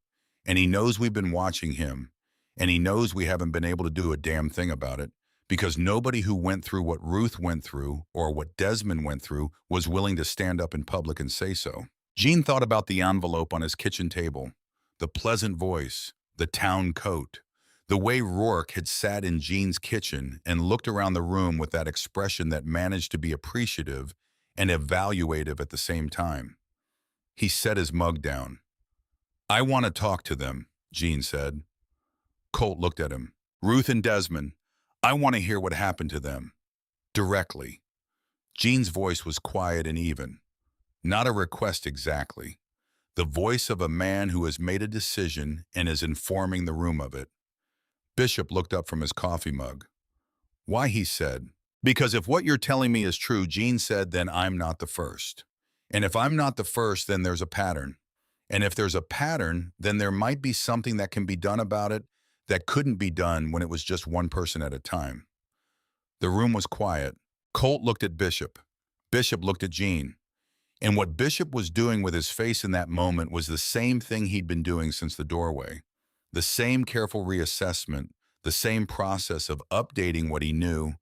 And he knows we've been watching him. And he knows we haven't been able to do a damn thing about it because nobody who went through what Ruth went through or what Desmond went through was willing to stand up in public and say so. Gene thought about the envelope on his kitchen table, the pleasant voice, the town coat, the way Rourke had sat in Gene's kitchen and looked around the room with that expression that managed to be appreciative and evaluative at the same time. He set his mug down. "I want to talk to them," Gene said. Colt looked at him. "Ruth and Desmond, I want to hear what happened to them. Directly." Gene's voice was quiet and even. Not a request exactly. The voice of a man who has made a decision and is informing the room of it. Bishop looked up from his coffee mug. "Why?" he said. "Because if what you're telling me is true," Gene said, "then I'm not the first. And if I'm not the first, then there's a pattern. And if there's a pattern, then there might be something that can be done about it that couldn't be done when it was just one person at a time." The room was quiet. Colt looked at Bishop. Bishop looked at Gene. And what Bishop was doing with his face in that moment was the same thing he'd been doing since the doorway. The same careful reassessment, the same process of updating what he knew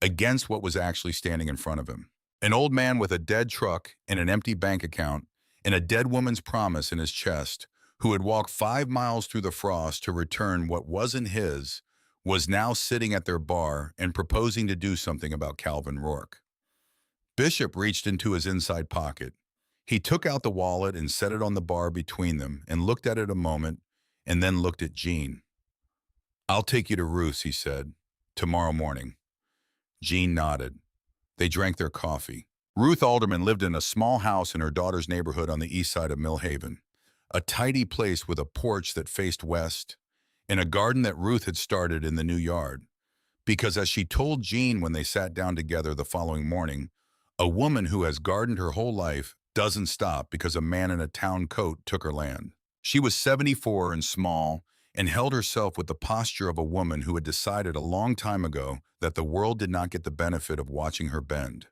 against what was actually standing in front of him. An old man with a dead truck and an empty bank account and a dead woman's promise in his chest, who had walked 5 miles through the frost to return what wasn't his, was now sitting at their bar and proposing to do something about Calvin Rourke. Bishop reached into his inside pocket. He took out the wallet and set it on the bar between them and looked at it a moment and then looked at Gene. "I'll take you to Ruth's," he said, "tomorrow morning." Gene nodded. They drank their coffee. Ruth Alderman lived in a small house in her daughter's neighborhood on the east side of Millhaven, a tidy place with a porch that faced west and a garden that Ruth had started in the new yard. Because as she told Gene when they sat down together the following morning, a woman who has gardened her whole life doesn't stop because a man in a town coat took her land. She was 74 and small and held herself with the posture of a woman who had decided a long time ago that the world did not get the benefit of watching her bend.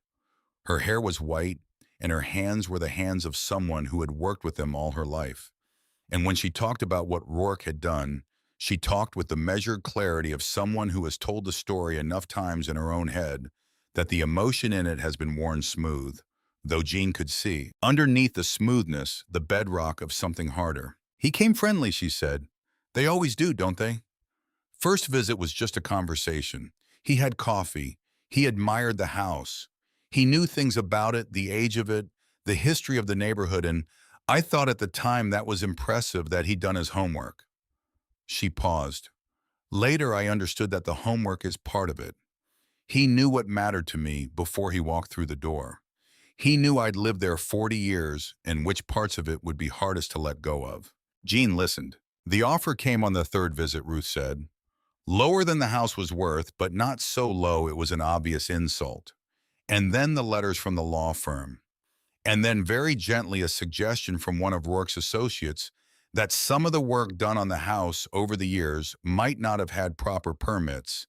Her hair was white, and her hands were the hands of someone who had worked with them all her life. And when she talked about what Rourke had done, she talked with the measured clarity of someone who has told the story enough times in her own head that the emotion in it has been worn smooth, though Gene could see, underneath the smoothness, the bedrock of something harder. "He came friendly," she said. "They always do, don't they?" First visit was just a conversation. He had coffee. He admired the house. He knew things about it, the age of it, the history of the neighborhood, and I thought at the time that was impressive that he'd done his homework. She paused. Later, I understood that the homework is part of it. He knew what mattered to me before he walked through the door. He knew I'd lived there 40 years and which parts of it would be hardest to let go of. Gene listened. "The offer came on the third visit," Ruth said. "Lower than the house was worth, but not so low it was an obvious insult. And then the letters from the law firm. And then very gently a suggestion from one of Rourke's associates that some of the work done on the house over the years might not have had proper permits,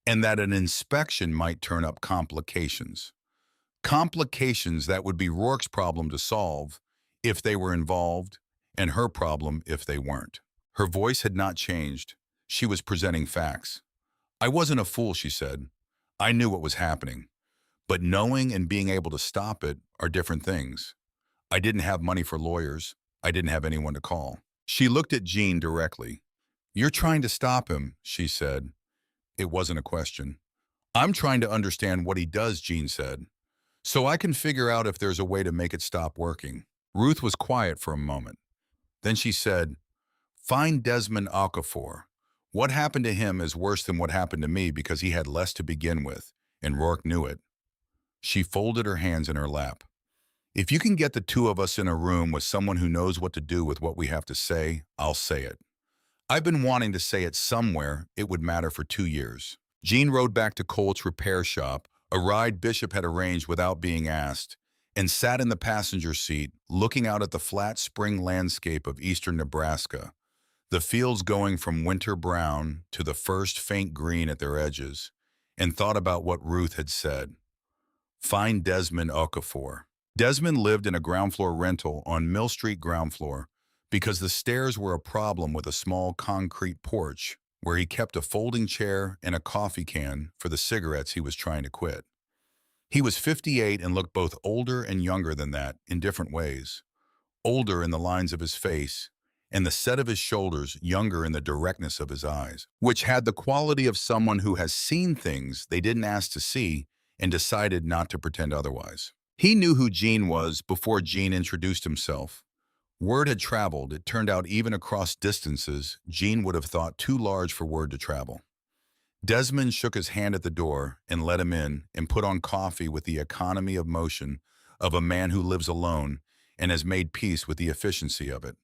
and that an inspection might turn up complications. Complications that would be Rourke's problem to solve if they were involved, and her problem if they weren't." Her voice had not changed. She was presenting facts. "I wasn't a fool," she said. "I knew what was happening. But knowing and being able to stop it are different things. I didn't have money for lawyers. I didn't have anyone to call." She looked at Gene directly. "You're trying to stop him," she said. It wasn't a question. "I'm trying to understand what he does," Gene said, "so I can figure out if there's a way to make it stop working." Ruth was quiet for a moment. Then she said, "Find Desmond Okafor. What happened to him is worse than what happened to me because he had less to begin with, and Rourke knew it." She folded her hands in her lap. "If you can get the two of us in a room with someone who knows what to do with what we have to say, I'll say it. I've been wanting to say it somewhere it would matter for 2 years." Gene rode back to Colt's repair shop, a ride Bishop had arranged without being asked, and sat in the passenger seat, looking out at the flat spring landscape of eastern Nebraska, the fields going from winter brown to the first faint green at their edges, and thought about what Ruth had said. Find Desmond Okafor. Desmond lived in a ground floor rental on Mill Street ground floor because the stairs were a problem with a small concrete porch where he kept a folding chair and a coffee can for the cigarettes he was trying to quit. He was 58 and looked both older and younger than that in different ways. Older in the lines of his face, and the set of his shoulders younger in the directness of his eyes, which had the quality of someone who has seen things they didn't ask to see and decided not to pretend otherwise. He knew who Gene was before Gene introduced himself. Word had traveled. It turned out even across distances Gene would have thought too large for word to travel. Desmond shook his hand at the door and let him in and put on coffee with the economy of motion of a man who lives alone and has made peace with the efficiency of it.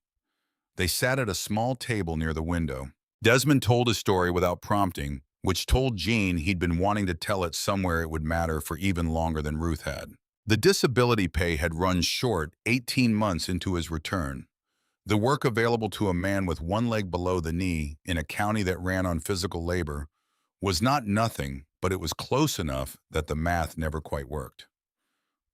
They sat at a small table near the window. Desmond told his story without prompting, which told Gene he'd been wanting to tell it somewhere it would matter for even longer than Ruth had. The disability pay had run short 18 months into his return. The work available to a man with one leg below the knee in a county that ran on physical labor was not nothing, but it was close enough that the math never quite worked.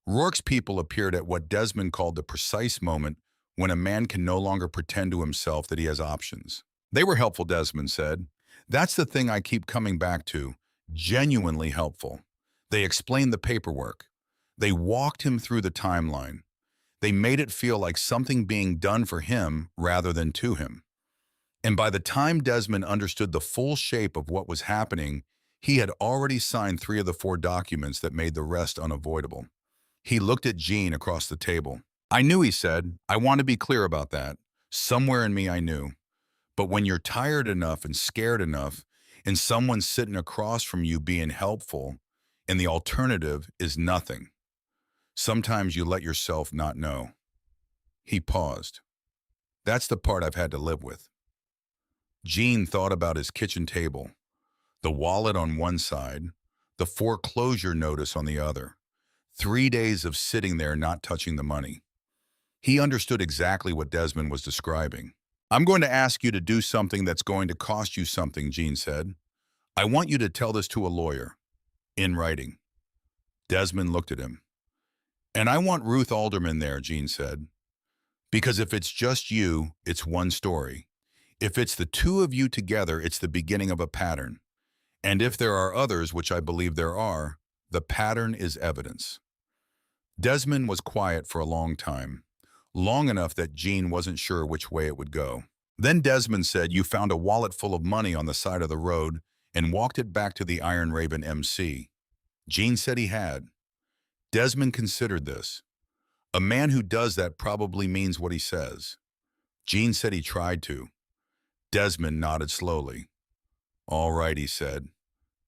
Rourke's people appeared at what Desmond called the precise moment when a man can no longer pretend to himself that he has options. They were helpful, Desmond said. That's the thing I keep coming back to. Genuinely helpful. They explained the paperwork. They walked him through the timeline. They made it feel like something being done for him rather than to him. And by the time Desmond understood the full shape of what was happening, he had already signed 3 of the 4 documents that made the rest unavoidable. He looked at Gene across the table. I knew, he said. I want to be clear about that. Somewhere in me I knew. But when you're tired enough and scared enough, and someone's sitting across from you being helpful, and the alternative is nothing, sometimes you let yourself not know. He paused. That's the part I've had to live with. Gene thought about his kitchen table, the wallet on one side, the foreclosure notice on the other. 3 days of sitting there not touching the money. He understood exactly what Desmond was describing. I'm going to ask you to do something that's going to cost you something, Gene said. I want you to tell this to a lawyer, in writing. Desmond looked at him. And I want Ruth Alderman there, Gene said. Because if it's just you, it's one story. If it's the 2 of you together, it's the beginning of a pattern. And if there are others, which I believe there are, the pattern is evidence. Desmond was quiet for a long time, long enough that Gene wasn't sure which way it would go. Then Desmond said, you found a wallet full of money on the side of the road and walked it back to the Iron Raven MC. Gene said he had. Desmond considered this. A man who does that probably means what he says. Gene said he tried to. Desmond nodded slowly. All right, he said.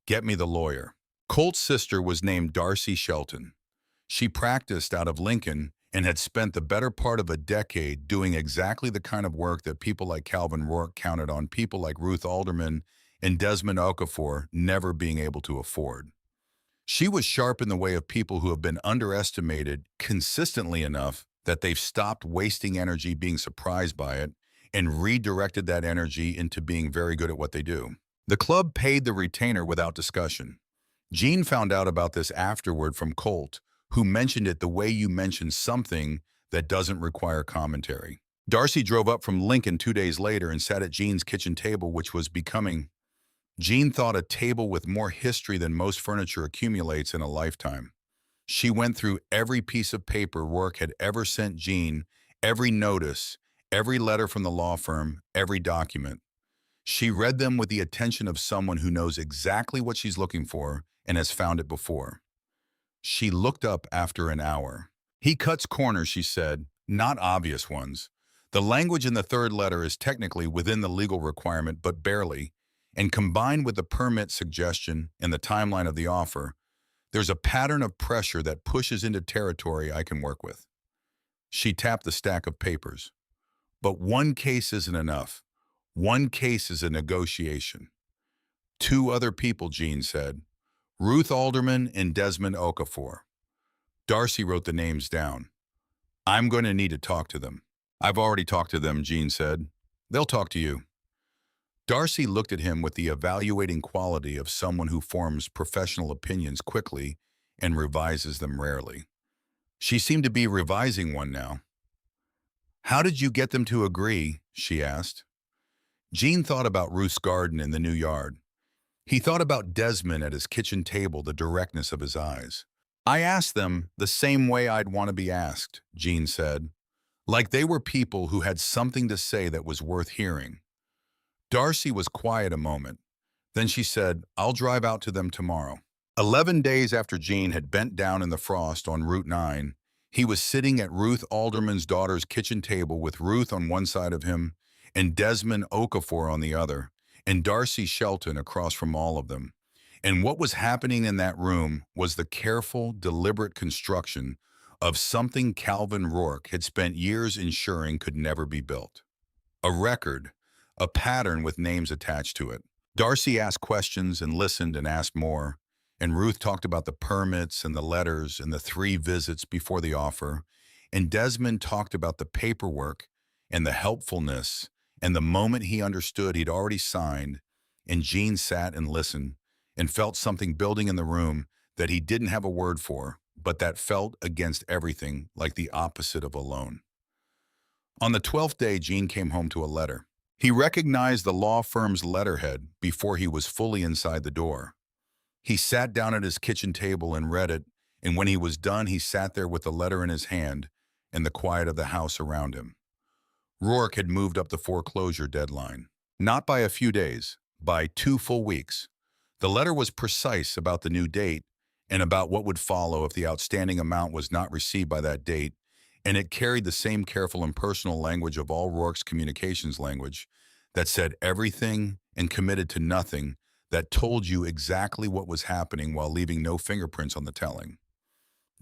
Get me the lawyer. Colt's sister was named Darcy Shelton. She practiced out of Lincoln and had spent the better part of a decade doing exactly the kind of work that people like Calvin Rourke counted on people like Ruth Alderman and Desmond Okafor never being able to afford. She was sharp in the way of people who have been underestimated consistently enough that they've stopped wasting energy being surprised by it and redirected that energy into being very good at what they do. The club paid the retainer without discussion. Gene found out about this afterward from Colt, who mentioned it the way you mention something that doesn't require commentary. Darcy drove up from Lincoln 2 days later and sat at Gene's kitchen table, which was becoming, Gene thought, a table with more history than most furniture accumulates in a lifetime. She went through every piece of paper Rourke had ever sent Gene, every notice, every letter from the law firm, every document. She read them with the attention of someone who knows exactly what she's looking for and has found it before. She looked up after an hour. He cuts corners, she said, not obvious ones. The language in the 3rd letter is technically within the legal requirement, but barely, and combined with the permit suggestion and the timeline of the offer, there's a pattern of pressure that pushes into territory I can work with. She tapped the stack of papers. But one case isn't enough. One case is a negotiation. 2 other people, Gene said. Ruth Alderman and Desmond Okafor. Darcy wrote the names down. I'm going to need to talk to them. I've already talked to them, Jean said. They'll talk to you. Darcy looked at him with the evaluating quality of someone who forms professional opinions quickly and revises them rarely. She seemed to be revising one now. How did you get them to agree? She asked. Jean thought about Ruth's garden in the new yard. He thought about Desmond at his kitchen table, the directness of his eyes. I asked them the same way I'd want to be asked, Jean said, like they were people who had something to say that was worth hearing. Darcy was quiet a moment. Then she said, I'll drive out to them tomorrow. 11 days after Jean had bent down in the frost on Route 9, he was sitting at Ruth Alderman's daughter's kitchen table with Ruth on one side of him and Desmond Okafor on the other, and Darcy Shelton across from all of them. And what was happening in that room was the careful, deliberate construction of something Calvin Rourke had spent years ensuring could never be built. A record, a pattern with names attached to it. Darcy asked questions and listened and asked more, and Ruth talked about the permits and the letters and the 3 visits before the offer, and Desmond talked about the paperwork and the helpfulness and the moment he understood he'd already signed, and Jean sat and listened and felt something building in the room that he didn't have a word for, but that felt against everything like the opposite of alone. On the 12th day, Jean came home to a letter. He recognized the law firm's letterhead before he was fully inside the door. He sat down at his kitchen table and read it, and when he was done, he sat there with the letter in his hand and the quiet of the house around him. Rourke had moved up the foreclosure deadline, not by a few days, by 2 full weeks. The letter was precise about the new date and about what would follow if the outstanding amount was not received by that date, and it carried the same careful and personal language of all Rourke's communications language that said everything and committed to nothing, that told you exactly what was happening while leaving no fingerprints on the telling.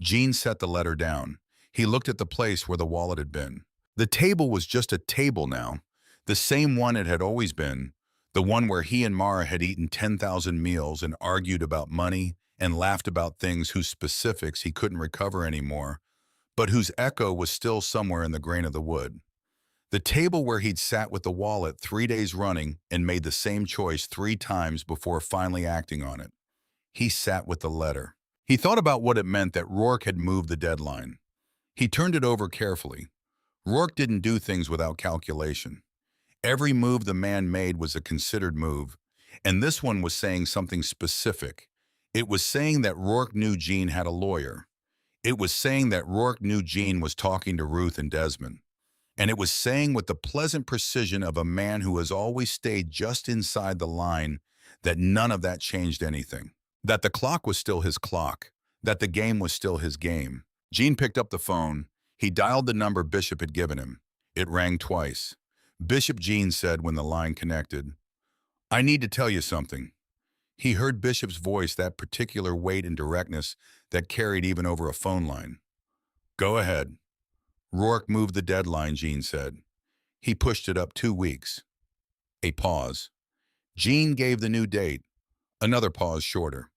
Jean set the letter down. He looked at the place where the wallet had been. The table was just a table now, the same one it had always been, the one where he and Mara had eaten 10,000 meals and argued about money and laughed about things whose specifics he couldn't recover anymore, but whose echo was still somewhere in the grain of the wood. The table where he'd sat with the wallet 3 days running and made the same choice 3 times before finally acting on it. He sat with the letter. He thought about what it meant that Rourke had moved the deadline. He turned it over carefully. Rourke didn't do things without calculation. Every move the man made was a considered move, and this one was saying something specific. It was saying that Rourke knew Jean had a lawyer. It was saying that Rourke knew Jean was talking to Ruth and Desmond. And it was saying with the pleasant precision of a man who has always stayed just inside the line that none of that changed anything. That the clock was still his clock. That the game was still his game. Jean picked up the phone. He dialed the number Bishop had given him. It rang twice. Bishop, Jean said when the line connected. I need to tell you something. He heard Bishop's voice, that particular weight and directness that carried even over a phone line. Go ahead. Rourke moved the deadline, Jean said. He pushed it up 2 weeks. A pause. Jean gave the new date. Another pause shorter.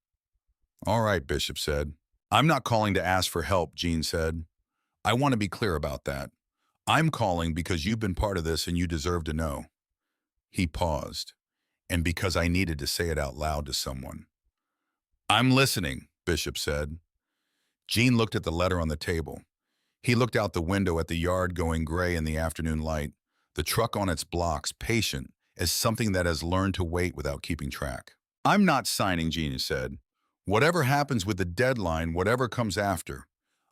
All right, Bishop said. I'm not calling to ask for help, Jean said. I want to be clear about that. I'm calling because you've been part of this and you deserve to know. He paused, and because I needed to say it out loud to someone. I'm listening, Bishop said. Jean looked at the letter on the table. He looked out the window at the yard going gray in the afternoon light, the truck on its blocks, patient as something that has learned to wait without keeping track. I'm not signing, Jean said. Whatever happens with the deadline, whatever comes after,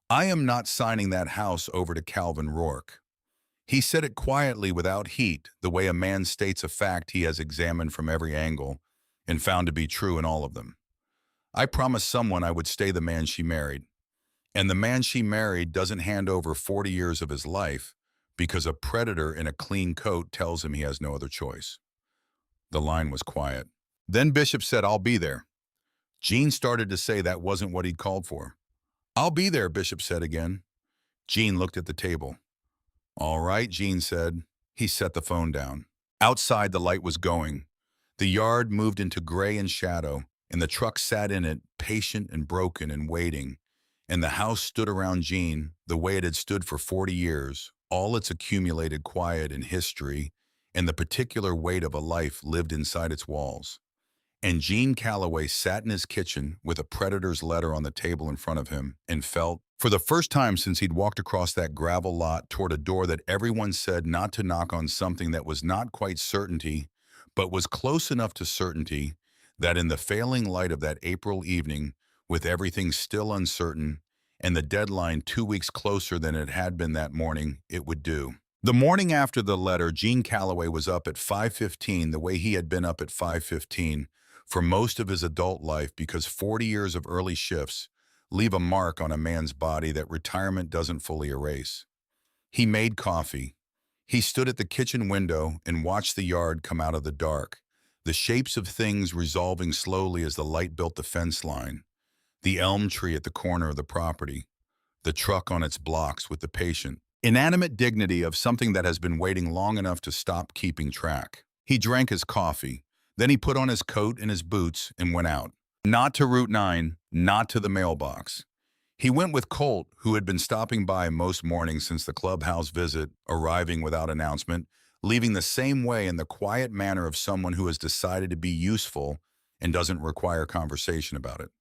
I am not signing that house over to Calvin Rourke. He said it quietly without heat, the way a man states a fact he has examined from every angle and found to be true in all of them. I promised someone I would stay the man she married. And the man she married doesn't hand over 40 years of his life because a predator in a clean coat tells him he has no other choice. The line was quiet. Then Bishop said, I'll be there. Jean started to say that wasn't what he'd called for. I'll be there, Bishop said again. Jean looked at the table. All right, Jean said. He set the phone down. Outside, the light was going. The yard moved into gray and shadow, and the truck sat in it, patient and broken and waiting. and the house stood around Jean the way it had stood for 40 years, all its accumulated quiet and history, and the particular weight of a life lived inside its walls. And Gene Calloway sat in his kitchen with a predator's letter on the table in front of him and felt, for the first time since he'd walked across that gravel lot toward a door that everyone said not to knock on, something that was not quite certainty, but was close enough to certainty, that in the failing light of that April evening, with everything still uncertain and the deadline 2 weeks closer than it had been that morning, it would do. The morning after the letter, Gene Calloway was up at 5:15 the way he had been up at 5:15 for most of his adult life, because 40 years of early shifts leave a mark on a man's body that retirement doesn't fully erase. He made coffee. He stood at the kitchen window and watched the yard come out of the dark, the shapes of things resolving slowly as the light built the fence line, the elm tree at the corner of the property, the truck on its blocks with the patient, inanimate dignity of something that has been waiting long enough to stop keeping track. He drank his coffee. Then he put on his coat and his boots and went out. Not to Route 9, not to the mailbox. He went with Colt, who had been stopping by most mornings since the clubhouse visit, arriving without announcement, leaving the same way in the quiet manner of someone who has decided to be useful and doesn't require conversation about it.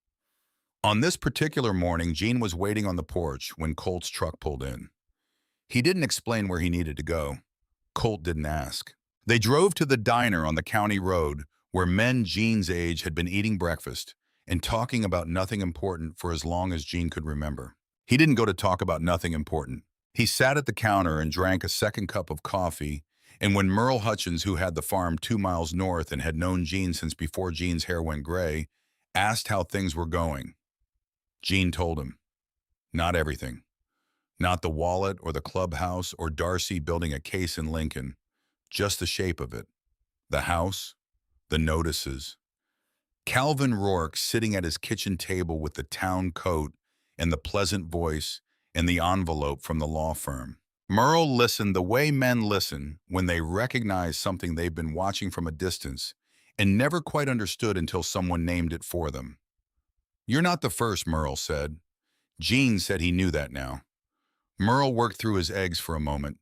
On this particular morning, Gene was waiting on the porch when Colt's truck pulled in. He didn't explain where he needed to go. Colt didn't ask. They drove to the diner on the county road where men Gene's age had been eating breakfast and talking about nothing important for as long as Gene could remember. He didn't go to talk about nothing important. He sat at the counter and drank a second cup of coffee, and when Merle Hutchins, who had the farm 2 miles north and had known Gene since before Gene's hair went gray, asked how things were going, Gene told him, not everything. Not the wallet or the clubhouse or Darcy building a case in Lincoln, just the shape of it. The house, the notices. Calvin Rourke sitting at his kitchen table with the town coat and the pleasant voice and the envelope from the law firm. Merle listened the way men listen when they recognize something they've been watching from a distance and never quite understood until someone named it for them. You're not the first, Merle said. Gene said he knew that now. Merle worked through his eggs for a moment.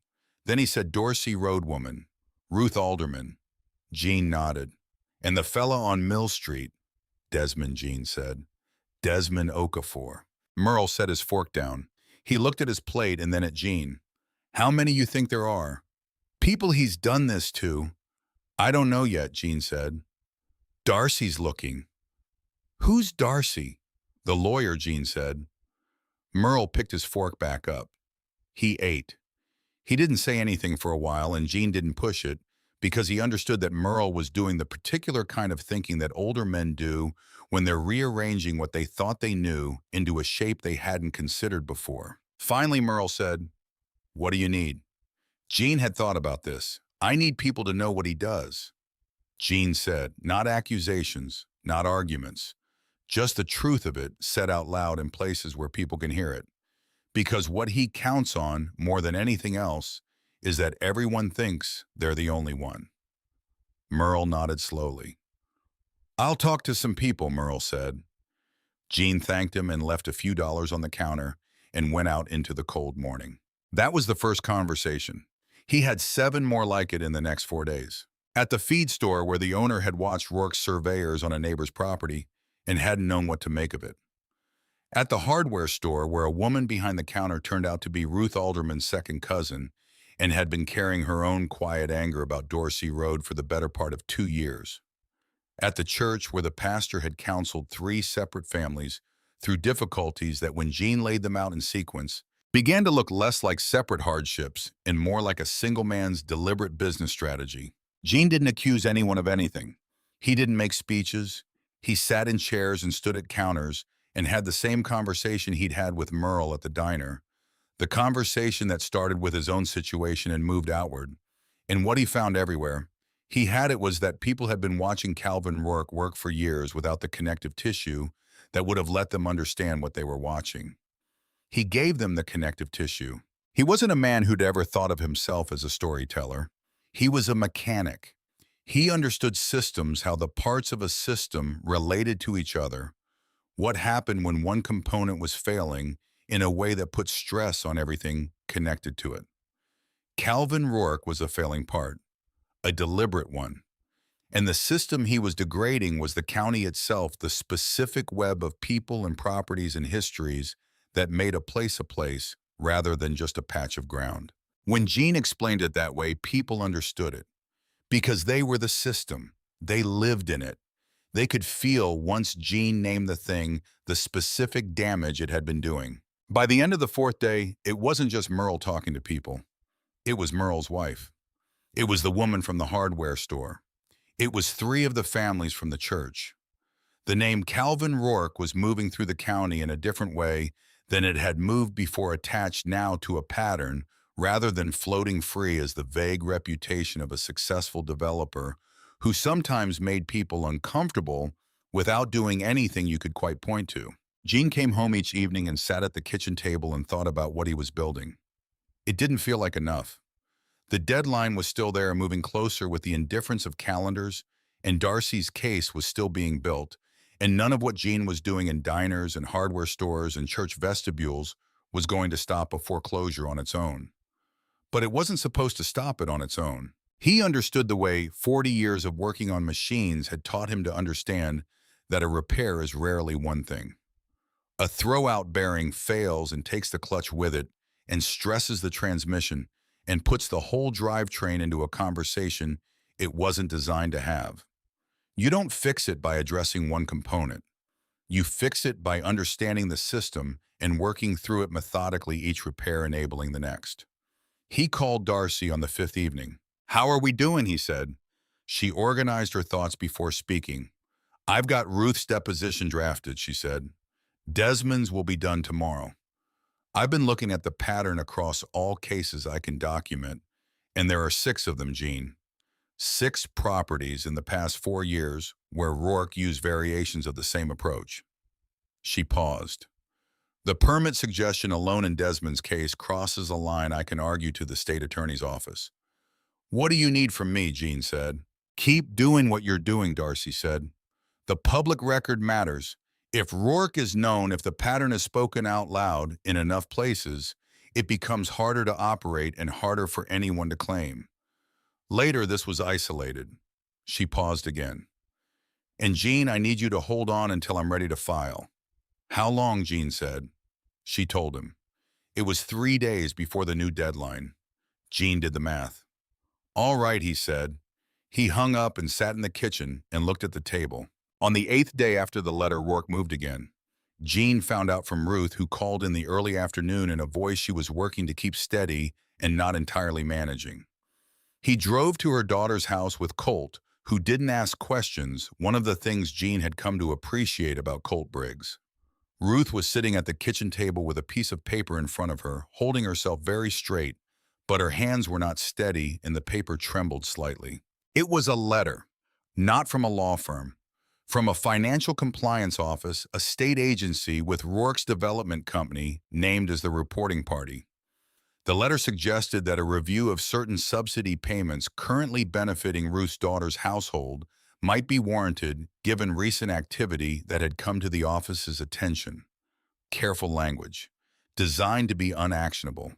Then he said Dorsey Road woman, Ruth Alderman. Gene nodded. And the fella on Mill Street, Desmond, Gene said. Desmond Okafor. Merle set his fork down. He looked at his plate and then at Gene. How many you think there are? People he's done this to. I don't know yet, Gene said. Darcy's looking. Who's Darcy? The lawyer, Gene said. Merle picked his fork back up. He ate. He didn't say anything for a while, and Gene didn't push it, because he understood that Merle was doing the particular kind of thinking that older men do when they're rearranging what they thought they knew into a shape they hadn't considered before. Finally, Merle said, what do you need? Gene had thought about this. I need people to know what he does. Gene said, not accusations, not arguments, just the truth of it said out loud in places where people can hear it. Because what he counts on more than anything else is that everyone thinks they're the only one. Merle nodded slowly. I'll talk to some people, Merle said. Gene thanked him and left a few dollars on the counter and went out into the cold morning. That was the first conversation. He had 7 more like it in the next 4 days. At the feed store where the owner had watched Rourke's surveyors on a neighbor's property and hadn't known what to make of it. At the hardware store where a woman behind the counter turned out to be Ruth Alderman's second cousin and had been carrying her own quiet anger about Dorsey Road for the better part of 2 years. At the church where the pastor had counseled 3 separate families through difficulties that, when Gene laid them out in sequence, began to look less like separate hardships and more like a single man's deliberate business strategy. Gene didn't accuse anyone of anything. He didn't make speeches. He sat in chairs and stood at counters and had the same conversation he'd had with Merle at the diner, the conversation that started with his own situation and moved outward. And what he found everywhere, he had it was that people had been watching Calvin Rourke work for years without the connective tissue that would have let them understand what they were watching. He gave them the connective tissue. He wasn't a man who'd ever thought of himself as a storyteller. He was a mechanic. He understood systems, how the parts of a system related to each other, What happened when one component was failing in a way that put stress on everything connected to it? Calvin Rourke was a failing part, a deliberate one. And the system he was degrading was the county itself, the specific web of people and properties and histories that made a place rather than just a patch of ground. When Gene explained it that way, people understood it because they were the system. They lived in it. They could feel once Gene named the thing, the specific damage it had been doing. By the end of the fourth day, it wasn't just Merle talking to people. It was Merle's wife. It was the woman from the hardware store. It was three of the families from the church. The name Calvin Rourke was moving through the county in a different way than it had moved before, attached now to a pattern rather than floating free as the vague reputation of a successful developer who sometimes made people uncomfortable without doing anything you could quite point to. Gene came home each evening and sat at the kitchen table and thought about what he was building. It didn't feel like enough. The deadline was still there, moving closer with the indifference of calendars, and Darcy's case was still being built, and none of what Gene was doing in diners and hardware stores and church vestibules was going to stop a foreclosure on its own. But it wasn't supposed to stop it on its own. He understood the way 40 years of working on machines had taught him to understand that a repair is rarely one thing. A throwout bearing fails and takes the clutch with it and stresses the transmission and puts the whole drivetrain into a conversation it wasn't designed to have. You don't fix it by addressing one component. You fix it by understanding the system and working through it methodically, each repair enabling the next. He called Darcy on the fifth evening. "How are we doing?" he said. She organized her thoughts before speaking. "I've got Ruth's deposition drafted," she said. "Desmond's will be done tomorrow. I've been looking at the pattern across all cases I can document, and there are 6 of them, Gene. 6 properties in the past 4 years where Rourke used variations of the same approach." She paused. "The permit suggestion alone in Desmond's case crosses a line I can argue to the state attorney's office." "What do you need from me?" Gene said. "Keep doing what you're doing," Darcy said. "The public record matters. If Rourke is known, if the pattern is spoken out loud in enough places, it becomes harder to operate and harder for anyone to claim. Later, this was isolated." She paused again. "And Gene, I need you to hold on until I'm ready to file." "How long?" Gene said. She told him. It was 3 days before the new deadline. Gene did the math. "All right," he said. He hung up and sat in the kitchen and looked at the table. On the 8th day after the letter, Rourke moved again. Gene found out from Ruth, who called in the early afternoon in a voice she was working to keep steady and not entirely managing. He drove to her daughter's house with Colt, who didn't ask questions, one of the things Gene had come to appreciate about Colt Briggs. Ruth was sitting at the kitchen table with a piece of paper in front of her, holding herself very straight, but her hands were not steady and the paper trembled slightly. It was a letter, not from a law firm, from a financial compliance office, a state agency with Rourke's development company named as the reporting party. The letter suggested that a review of certain subsidy payments currently benefiting Ruth's daughter's household might be warranted given recent activity that had come to the office's attention. Careful language, designed to be unactionable.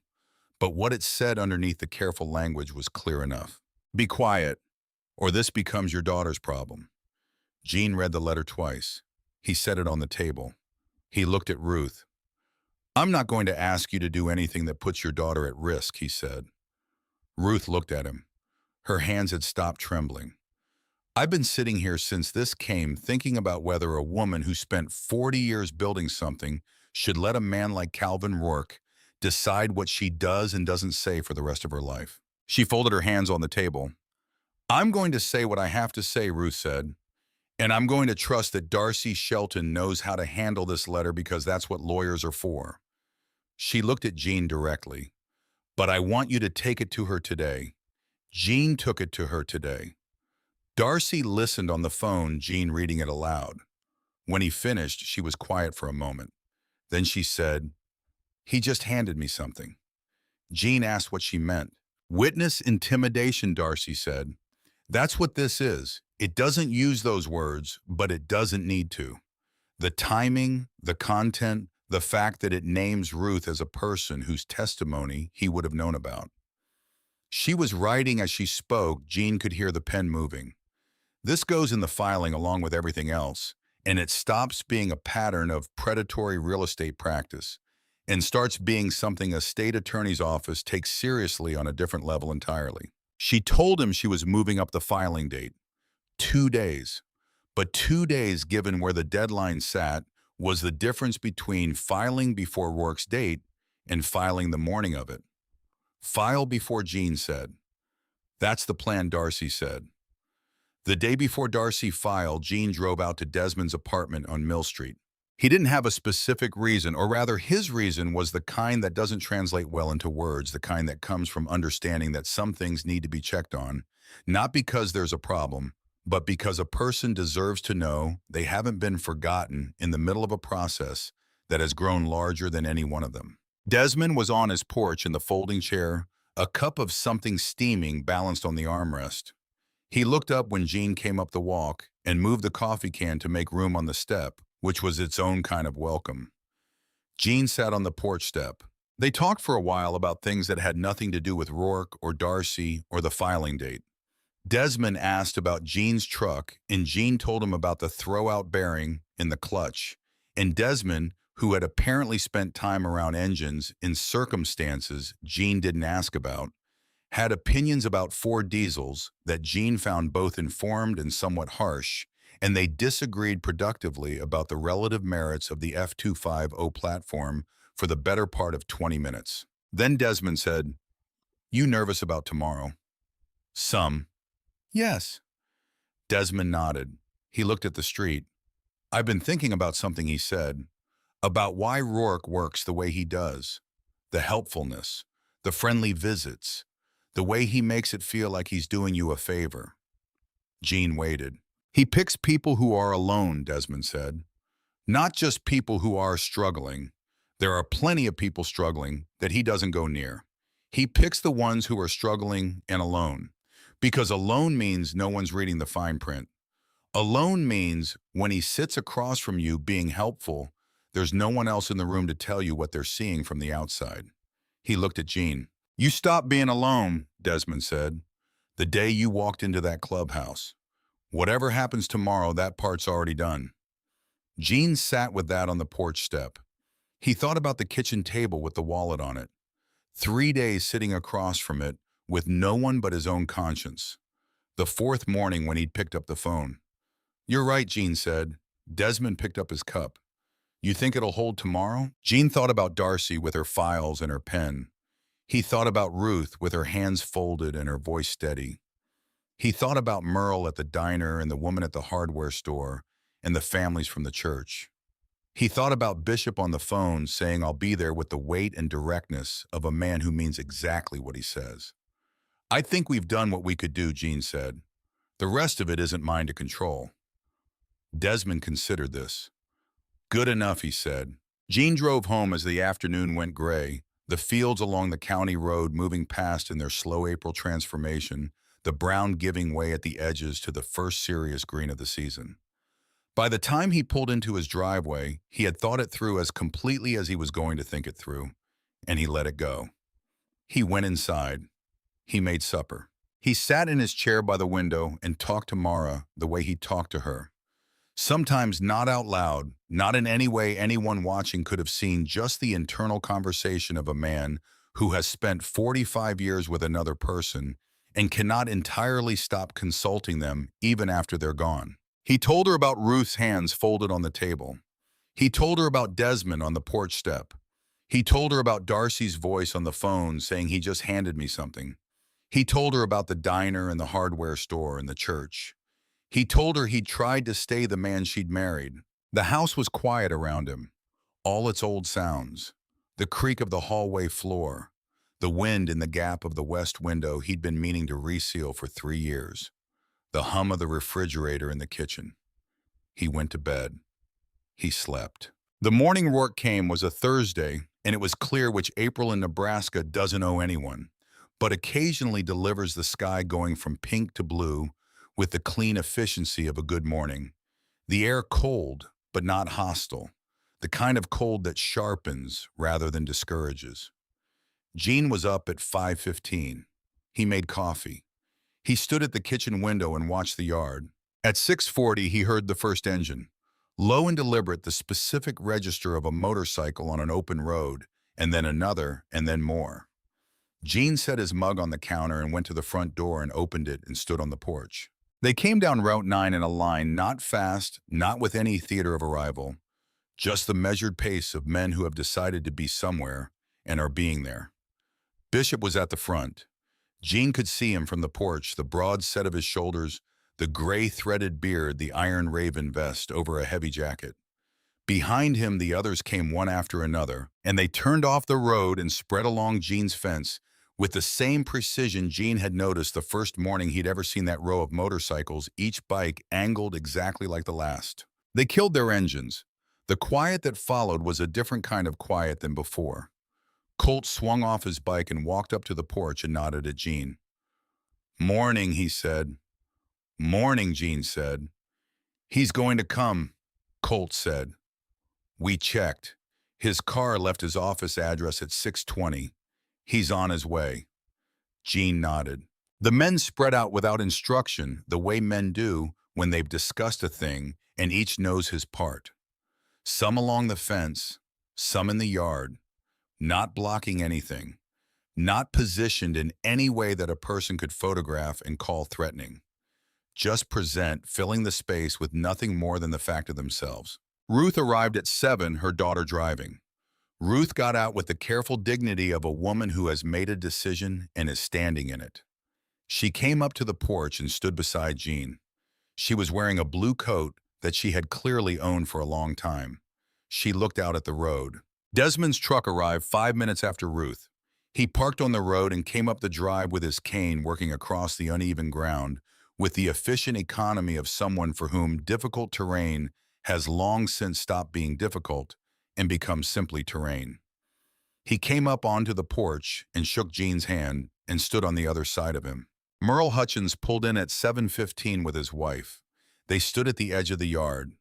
But what it said underneath the careful language was clear enough. "Be quiet, or this becomes your daughter's problem." Gene read the letter twice. He set it on the table. He looked at Ruth. "I'm not going to ask you to do anything that puts your daughter at risk," he said. Ruth looked at him. Her hands had stopped trembling. "I've been sitting here since this came thinking about whether a woman who spent 40 years building something should let a man like Calvin Rourke decide what she does and doesn't say for the rest of her life." She folded her hands on the table. "I'm going to say what I have to say," Ruth said. "And I'm going to trust that Darcy Shelton knows how to handle this letter because that's what lawyers are for." She looked at Gene directly. "But I want you to take it to her today." Gene took it to her today. Darcy listened on the phone, Gene reading it aloud. When he finished, she was quiet for a moment. Then she said, "He just handed me something." Gene asked what she meant. "Witness intimidation," Darcy said. "That's what this is. It doesn't use those words, but it doesn't need to. The timing, the content, the fact that it names Ruth as a person whose testimony he would have known about. She was writing as she spoke. Jean could hear the pen moving. This goes in the filing along with everything else, and it stops being a pattern of predatory real estate practice and starts being something a state attorney's office takes seriously on a different level entirely. She told him she was moving up the filing date. 2 days. But 2 days, given where the deadline sat, was the difference between filing before Rourke's date and filing the morning of it. File before, Jean said. That's the plan, Darcy said. The day before Darcy filed, Jean drove out to Desmond's apartment on Mill Street. He didn't have a specific reason, or rather his reason was the kind that doesn't translate well into words, the kind that comes from understanding that some things need to be checked on, not because there's a problem, but because a person deserves to know they haven't been forgotten in the middle of a process that has grown larger than any one of them. Desmond was on his porch in the folding chair, a cup of something steaming balanced on the armrest. He looked up when Jean came up the walk and moved the coffee can to make room on the step, which was its own kind of welcome. Jean sat on the porch step. They talked for a while about things that had nothing to do with Rourke or Darcy or the filing date. Desmond asked about Jean's truck, and Jean told him about the throwout bearing in the clutch. And Desmond, who had apparently spent time around engines in circumstances Jean didn't ask about, had opinions about Ford diesels that Jean found both informed and somewhat harsh, and they disagreed productively about the relative merits of the F250 platform for the better part of 20 minutes. Then Desmond said, "You nervous about tomorrow?" "Some." "Yes." Desmond nodded. He looked at the street. "I've been thinking about something," he said, "about why Rourke works the way he does. The helpfulness, the friendly visits, the way he makes it feel like he's doing you a favor." Jean waited. "He picks people who are alone," Desmond said. "Not just people who are struggling. There are plenty of people struggling that he doesn't go near. He picks the ones who are struggling and alone. Because alone means no one's reading the fine print. Alone means when he sits across from you being helpful, there's no one else in the room to tell you what they're seeing from the outside." He looked at Jean. "You stop being alone," Desmond said, "the day you walked into that clubhouse. Whatever happens tomorrow, that part's already done." Jean sat with that on the porch step. He thought about the kitchen table with the wallet on it. 3 days sitting across from it with no one but his own conscience. The fourth morning when he'd picked up the phone. "You're right," Jean said. Desmond picked up his cup. "You think it'll hold tomorrow?" Jean thought about Darcy with her files and her pen. He thought about Ruth with her hands folded and her voice steady. He thought about Merle at the diner and the woman at the hardware store and the families from the church. He thought about Bishop on the phone saying, "I'll be there," with the weight and directness of a man who means exactly what he says. "I think we've done what we could do," Jean said. "The rest of it isn't mine to control." Desmond considered this. "Good enough," he said. Jean drove home as the afternoon went gray, the fields along the county road moving past in their slow April transformation, the brown giving way at the edges to the first serious green of the season. By the time he pulled into his driveway, he had thought it through as completely as he was going to think it through, and he let it go. He went inside. He made supper. He sat in his chair by the window and talked to Mara the way he talked to her. Sometimes not out loud, not in any way anyone watching could have seen, just the internal conversation of a man who has spent 45 years with another person and cannot entirely stop consulting them even after they're gone. He told her about Ruth's hands folded on the table. He told her about Desmond on the porch step. He told her about Darcy's voice on the phone saying, "He just handed me something." He told her about the diner and the hardware store and the church. He told her he'd tried to stay the man she'd married. The house was quiet around him. All its old sounds. The creak of the hallway floor. The wind in the gap of the west window he'd been meaning to reseal for 3 years. The hum of the refrigerator in the kitchen. He went to bed. He slept. The morning Rourke came was a Thursday, and it was clear which April in Nebraska doesn't owe anyone, but occasionally delivers the sky going from pink to blue with the clean efficiency of a good morning. The air cold, but not hostile. The kind of cold that sharpens rather than discourages. Gene was up at 5:15. He made coffee. He stood at the kitchen window and watched the yard. At 6:40, he heard the first engine. Low and deliberate, the specific register of a motorcycle on an open road, and then another, and then more. Gene set his mug on the counter and went to the front door and opened it and stood on the porch. They came down Route 9 in a line, not fast, not with any theater of arrival, just the measured pace of men who have decided to be somewhere and are being there. Bishop was at the front. Gene could see him from the porch, the broad set of his shoulders, the gray threaded beard, the iron raven vest over a heavy jacket. Behind him, the others came one after another, and they turned off the road and spread along Gene's fence with the same precision Gene had noticed the first morning he'd ever seen that row of motorcycles, each bike angled exactly like the last. They killed their engines. The quiet that followed was a different kind of quiet than before. Colt swung off his bike and walked up to the porch and nodded at Gene. "Morning," he said. "Morning," Gene said. "He's going to come," Colt said. "We checked. His car left his office address at 6:20. He's on his way." Gene nodded. The men spread out without instruction, the way men do when they've discussed a thing and each knows his part. Some along the fence, some in the yard, not blocking anything, not positioned in any way that a person could photograph and call threatening. Just present, filling the space with nothing more than the fact of themselves. Ruth arrived at 7, her daughter driving. Ruth got out with the careful dignity of a woman who has made a decision and is standing in it. She came up to the porch and stood beside Gene. She was wearing a blue coat that she had clearly owned for a long time. She looked out at the road. Desmond's truck arrived 5 minutes after Ruth. He parked on the road and came up the drive with his cane working across the uneven ground with the efficient economy of someone for whom difficult terrain has long since stopped being difficult and become simply terrain. He came up onto the porch and shook Gene's hand and stood on the other side of him. Merle Hutchins pulled in at 7:15 with his wife. They stood at the edge of the yard.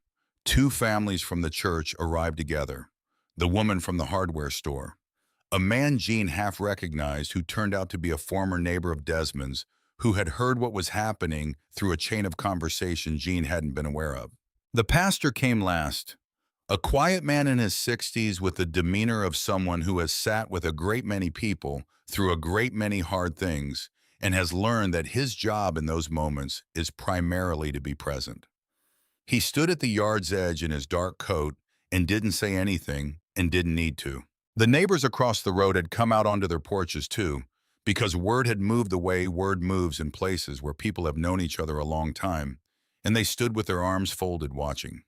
Two families from the church arrived together. The woman from the hardware store. A man Gene half recognized who turned out to be a former neighbor of Desmond's who had heard what was happening through a chain of conversation Gene hadn't been aware of. The pastor came last. A quiet man in his 60s with the demeanor of someone who has sat with a great many people through a great many hard things and has learned that his job in those moments is primarily to be present. He stood at the yard's edge in his dark coat and didn't say anything and didn't need to. The neighbors across the road had come out onto their porches too, because word had moved the way word moves in places where people have known each other a long time, and they stood with their arms folded watching.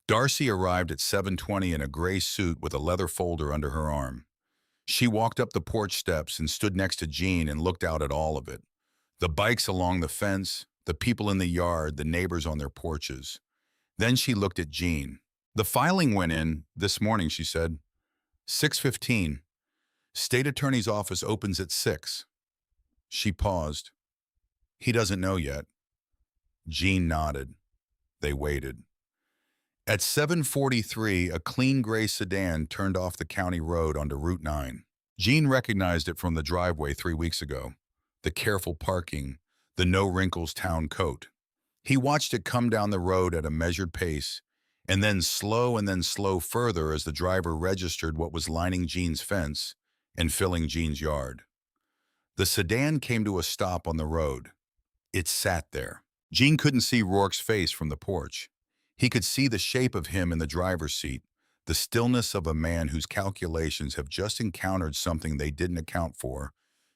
Darcy arrived at 7:20 in a gray suit with a leather folder under her arm. She walked up the porch steps and stood next to Gene and looked out at all of it. The bikes along the fence, the people in the yard, the neighbors on their porches. Then she looked at Gene. "The filing went in this morning," she said. 6:15. State Attorney's office opens at 6. She paused. "He doesn't know yet." Gene nodded. They waited. At 7:43, a clean gray sedan turned off the county road onto Route 9. Gene recognized it from the driveway 3 weeks ago. The careful parking, the no-wrinkles town coat. He watched it come down the road at a measured pace, and then slow further as the driver registered what was lining Gene's fence and filling Gene's yard. The sedan came to a stop on the road. It sat there. Gene couldn't see Rourke's face from the porch. He could see the shape of him in the driver's seat, the stillness of a man whose calculations have just encountered something they didn't account for,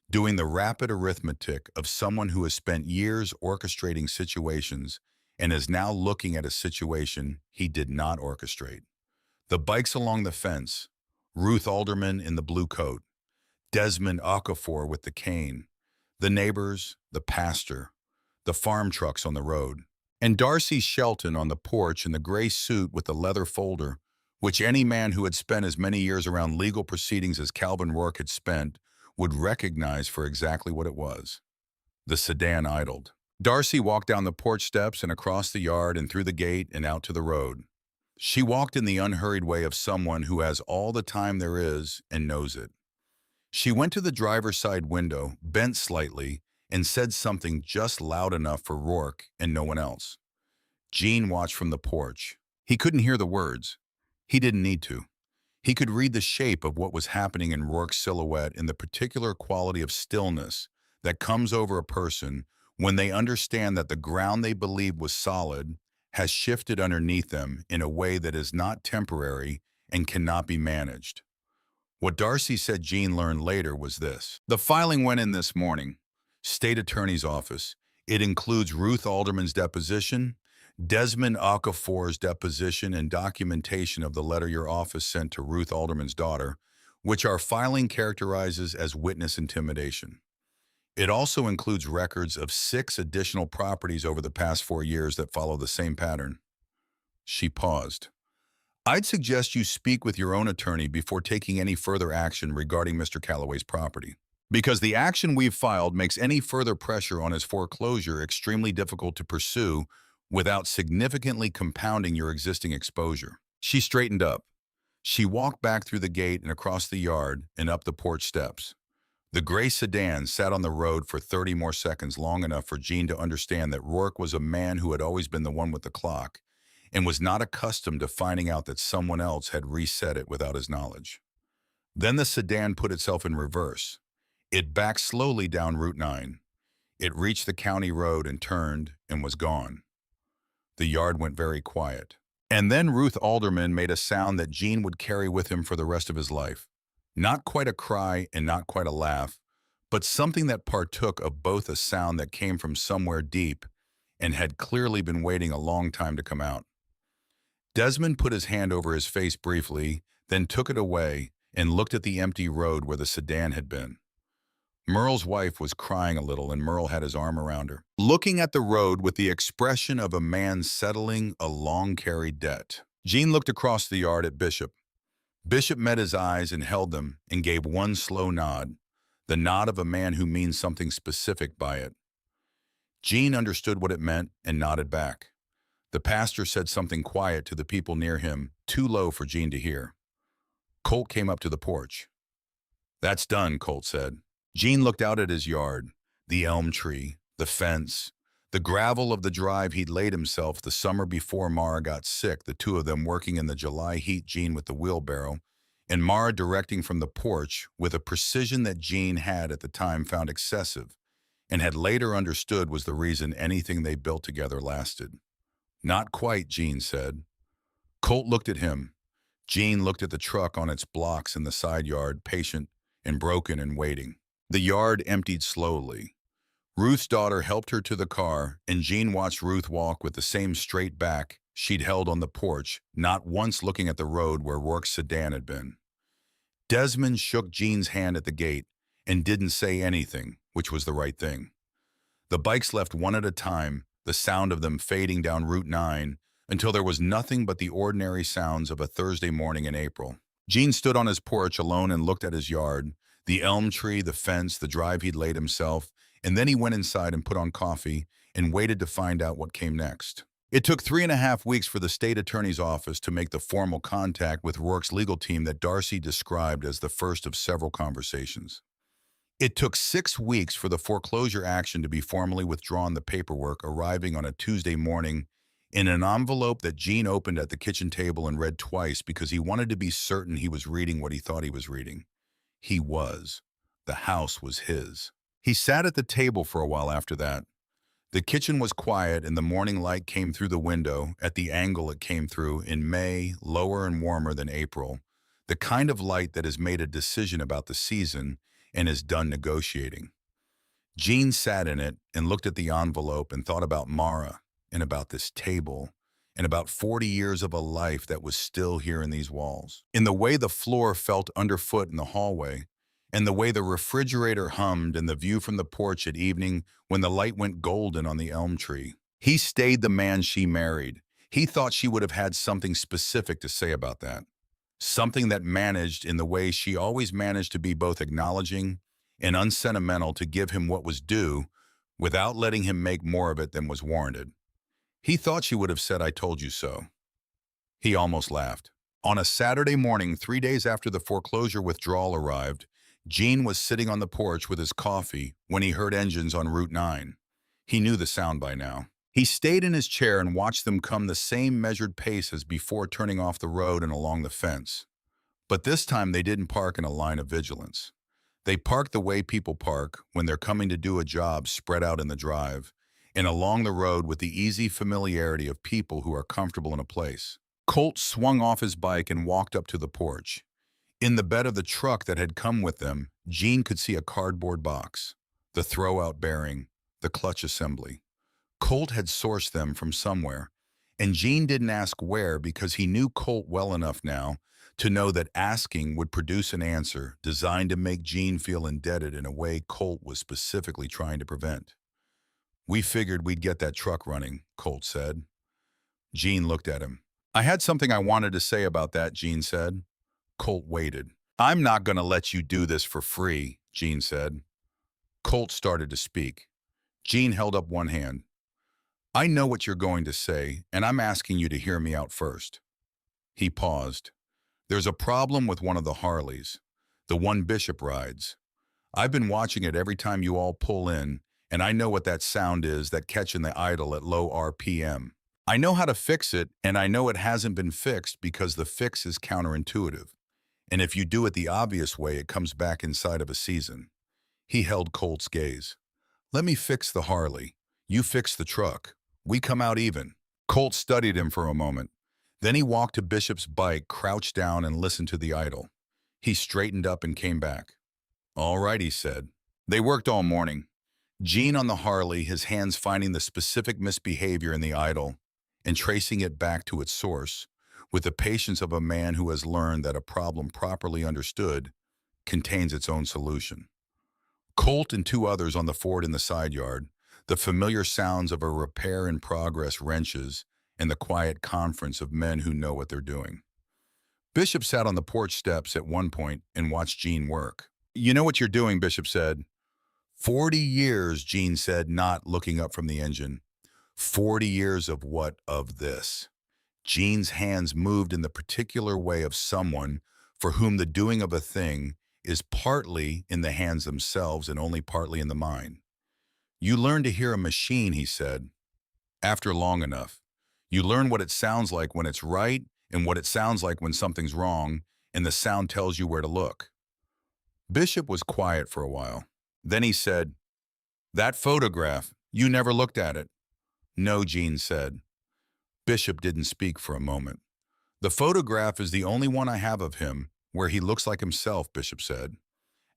doing the rapid arithmetic of someone who has spent years orchestrating situations and is now looking at a situation he did not orchestrate. The bikes along the fence, Ruth Alderman in the blue coat, Desmond Okafor with the cane, the neighbors, the pastor, the farm trucks on the road, and Darcy Shelton on the porch in the gray suit with the leather folder, which any man who had spent as many years around legal proceedings as Calvin Rourke had spent would recognize for exactly what it was. The sedan idled. Darcy walked down the porch steps and across the yard and through the gate and out to the road. She walked in the unhurried way of someone who has all the time there is and knows it. She went to the driver's side window, bent slightly, and said something just loud enough for Rourke and no one else. Gene watched from the porch. He couldn't hear the words. He didn't need to. He could read the shape of what was happening in Rourke's silhouette in the particular quality of stillness that comes over a person when they understand that the ground they believed was solid has shifted underneath them in a way that is not temporary and cannot be managed. What Darcy said Jean learned later was this. The filing went in this morning. State Attorney's Office. It includes Ruth Alderman's deposition, Desmond Okafor's deposition, and documentation of the letter your office sent to Ruth Alderman's daughter, which our filing characterizes as witness intimidation. It also includes records of 6 additional properties over the past 4 years that follow the same pattern. She paused. I'd suggest you speak with your own attorney before taking any further action regarding Mr. Calloway's property, because the action we've filed makes any further pressure on his foreclosure extremely difficult to pursue without significantly compounding your existing exposure. She straightened up. She walked back through the gate and across the yard and up the porch steps. The gray sedan sat on the road for 30 more seconds, long enough for Jean to understand that Rourke was a man who had always been the one with the clock and was not accustomed to finding out that someone else had reset it without his knowledge. Then the sedan put itself in reverse. It backed slowly down Route 9. It reached the county road and turned and was gone. The yard went very quiet. And then Ruth Alderman made a sound that Jean would carry with him for the rest of his life. Not quite a cry and not quite a laugh, but something that partook of both a sound that came from somewhere deep and had clearly been waiting a long time to come out. Desmond put his hand over his face briefly, then took it away and looked at the empty road where the sedan had been. Merle's wife was crying a little, and Merle had his arm around her, looking at the road with the expression of a man settling a long-carried debt. Jean looked across the yard at Bishop. Bishop met his eyes and held them and gave one slow nod, the nod of a man who means something specific by it. Jean understood what it meant and nodded back. The pastor said something quiet to the people near him, too low for Jean to hear. Colt came up to the porch. "That's done," Colt said. Jean looked out at his yard, the elm tree, the fence, the gravel of the drive he'd laid himself the summer before Mara got sick, the two of them working in the July heat, Jean with the wheelbarrow, and Mara directing from the porch with a precision that Jean had at the time found excessive and had later understood was the reason anything they built together lasted. "Not quite," Jean said. Colt looked at him. Jean looked at the truck on its blocks in the side yard, patient and broken and waiting. The yard emptied slowly. Ruth's daughter helped her to the car, and Jean watched Ruth walk with the same straight back she'd held on the porch, not once looking at the road where Rourke's sedan had been. Desmond shook Jean's hand at the gate and didn't say anything, which was the right thing. The bikes left one at a time, the sound of them fading down Route 9 until there was nothing but the ordinary sounds of a Thursday morning in April. Jean stood on his porch alone and looked at his yard, the elm tree, the fence, the drive he'd laid himself, and then he went inside and put on coffee and waited to find out what came next. It took 3.5 weeks for the state attorney's office to make the formal contact with Rourke's legal team that Darcy described as the first of several conversations. It took 6 weeks for the foreclosure action to be formally withdrawn, the paperwork arriving on a Tuesday morning in an envelope that Jean opened at the kitchen table and read twice because he wanted to be certain he was reading what he thought he was reading. He was. The house was his. He sat at the table for a while after that. The kitchen was quiet and the morning light came through the window at the angle it came through in May, lower and warmer than April, the kind of light that has made a decision about the season and is done negotiating. Jean sat in it and looked at the envelope and thought about Mara and about this table and about 40 years of a life that was still here in these walls, in the way the floor felt underfoot in the hallway, and the way the refrigerator hummed and the view from the porch at evening when the light went golden on the elm tree. He stayed the man she married. He thought she would have had something specific to say about that. Something that managed in the way she always managed to be both acknowledging and unsentimental, to give him what was due without letting him make more of it than was warranted. He thought she would have said, "I told you so." He almost laughed. On a Saturday morning, 3 days after the foreclosure withdrawal arrived, Gene was sitting on the porch with his coffee when he heard engines on Route 9. He knew the sound by now. He stayed in his chair and watched them come the same measured pace as before, turning off the road and along the fence. But this time they didn't park in a line of vigilance. They parked the way people park when they're coming to do a job, spread out in the drive, and along the road with the easy familiarity of people who are comfortable in a place. Colt swung off his bike and walked up to the porch. In the bed of the truck that had come with them, Gene could see a cardboard box, the throwout bearing, the clutch assembly. Colt had sourced them from somewhere, and Gene didn't ask where because he knew Colt well enough now to know that asking would produce an answer designed to make Gene feel indebted in a way Colt was specifically trying to prevent. "We figured we'd get that truck running," Colt said. Gene looked at him. "I had something I wanted to say about that," Gene said. Colt waited. "I'm not going to let you do this for free," Gene said. Colt started to speak. Gene held up one hand. "I know what you're going to say, and I'm asking you to hear me out first." He paused. "There's a problem with one of the Harleys, the one Bishop rides. I've been watching it every time you all pull in, and I know what that sound is, that catch in the idle at low RPM. I know how to fix it, and I know it hasn't been fixed because the fix is counterintuitive. And if you do it the obvious way, it comes back inside of a season." He held Colt's gaze. "Let me fix the Harley. You fix the truck. We come out even." Colt studied him for a moment. Then he walked to Bishop's bike, crouched down, and listened to the idle. He straightened up and came back. "All right," he said. They worked all morning. Gene on the Harley, his hands finding the specific misbehavior in the idle and tracing it back to its source, with the patience of a man who has learned that a problem properly understood contains its own solution. Colt and two others on the Ford in the side yard, the familiar sounds of a repair-in-progress wrenches and the quiet conference of men who know what they're doing. Bishop sat on the porch steps at one point and watched Gene work. "You know what you're doing," Bishop said. "40 years," Gene said, not looking up from the engine. "40 years of what of this?" Gene's hands moved in the particular way of someone for whom the doing of a thing is partly in the hands themselves and only partly in the mind. "You learn to hear a machine," he said. "After long enough. You learn what it sounds like when it's right and what it sounds like when something's wrong, and the sound tells you where to look." Bishop was quiet for a while. Then he said, "That photograph, you never looked at it." "No," Gene said. Bishop didn't speak for a moment. "The photograph is the only one I have of him where he looks like himself," Bishop said.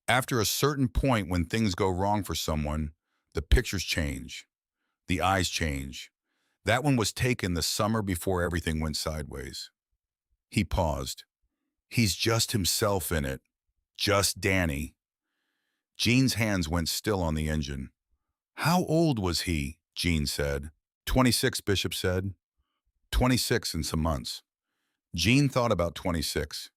"After a certain point when things go wrong for someone, the pictures change. The eyes change. That one was taken the summer before everything went sideways." He paused. "He's just himself in it. Just Danny." Gene's hands went still on the engine. "How old was he?" Gene said. 26, Bishop said. 26 and some months. Gene thought about 26.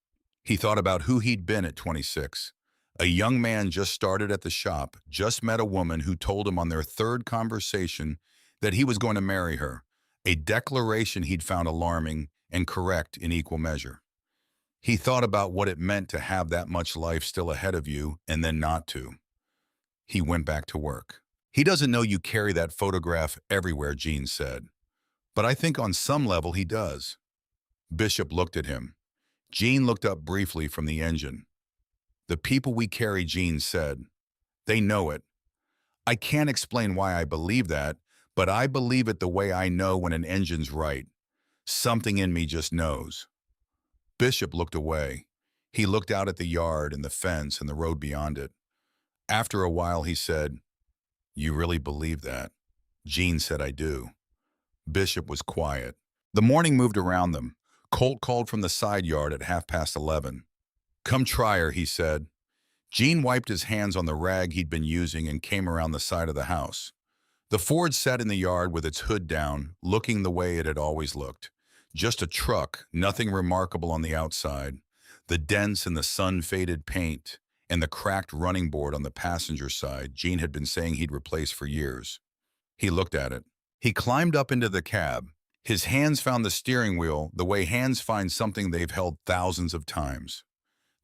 He thought about who he'd been at 26. A young man just started at the shop, just met a woman who told him on their third conversation that he was going to marry her, a declaration he'd found alarming and correct in equal measure. He thought about what it meant to have that much life still ahead of you and then not to. He went back to work. "He doesn't know you carry that photograph everywhere," Gene said. "But I think on some level he does." Bishop looked at him. Gene looked up briefly from the engine. "The people we carry," Gene said, "they know it. I can't explain why I believe that, but I believe it the way I know when an engine's right. Something in me just knows." Bishop looked away. He looked out at the yard and the fence and the road beyond it. After a while he said, "You really believe that?" Gene said, "I do." Bishop was quiet. The morning moved around them. Colt called from the side yard at 11:30. "Come try her," he said. Gene wiped his hands on the rag he'd been using and came around the side of the house. The Ford sat in the yard with its hood down, looking the way it had always looked. Just a truck, nothing remarkable on the outside. The dents in the sun-faded paint and the cracked running board on the passenger side Gene had been saying he'd replace for years. He looked at it. He climbed up into the cab. His hands found the steering wheel the way hands find something they've held thousands of times.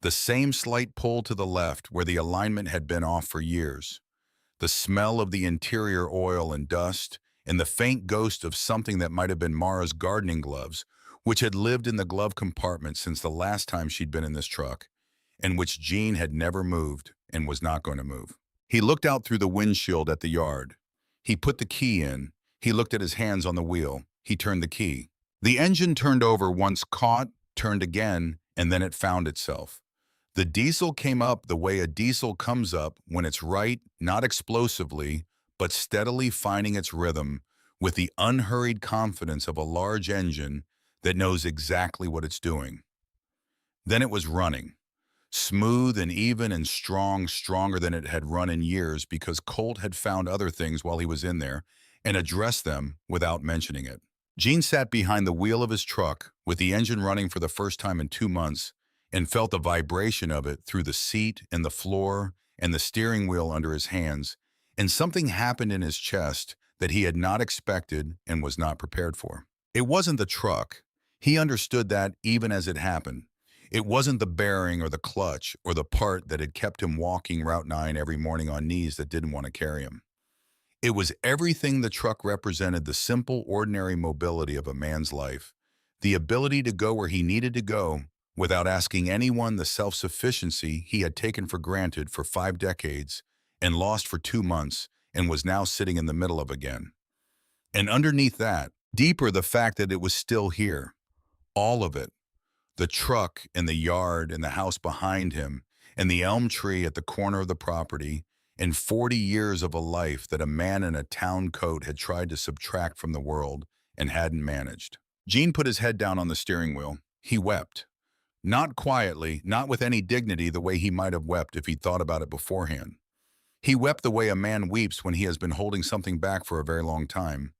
The same slight pull to the left where the alignment had been off for years. The smell of the interior oil and dust, and the faint ghost of something that might have been Mara's gardening gloves, which had lived in the glove compartment since the last time she'd been in this truck, and which Jean had never moved and was not going to move. He looked out through the windshield at the yard. He put the key in. He looked at his hands on the wheel. He turned the key. The engine turned over once caught, turned again, and then it found itself. The diesel came up the way a diesel comes up when it's right, not explosively, but steadily finding its rhythm with the unhurried confidence of a large engine that knows exactly what it's doing. Then it was running. Smooth and even and strong, stronger than it had run in years because Colt had found other things while he was in there and addressed them without mentioning it. Gene sat behind the wheel of his truck with the engine running for the first time in 2 months and felt the vibration of it through the seat and the floor and the steering wheel under his hands, and something happened in his chest that he had not expected and was not prepared for. It wasn't the truck. He understood that even as it happened. It wasn't the bearing or the clutch or the part that had kept him walking Route 9 every morning on knees that didn't want to carry him. It was everything the truck represented, the simple, ordinary mobility of a man's life, the ability to go where he needed to go without asking anyone, the self-sufficiency he had taken for granted for 5 decades and lost for 2 months and was now sitting in the middle of again. And underneath that, deeper, the fact that it was still here. All of it. The truck and the yard and the house behind him and the elm tree at the corner of the property and 40 years of a life that a man in a town coat had tried to subtract from the world and hadn't managed. Gene put his head down on the steering wheel. He wept. Not quietly, not with any dignity the way he might have wept if he'd thought about it beforehand. He wept the way a man weeps when he has been holding something back for a very long time,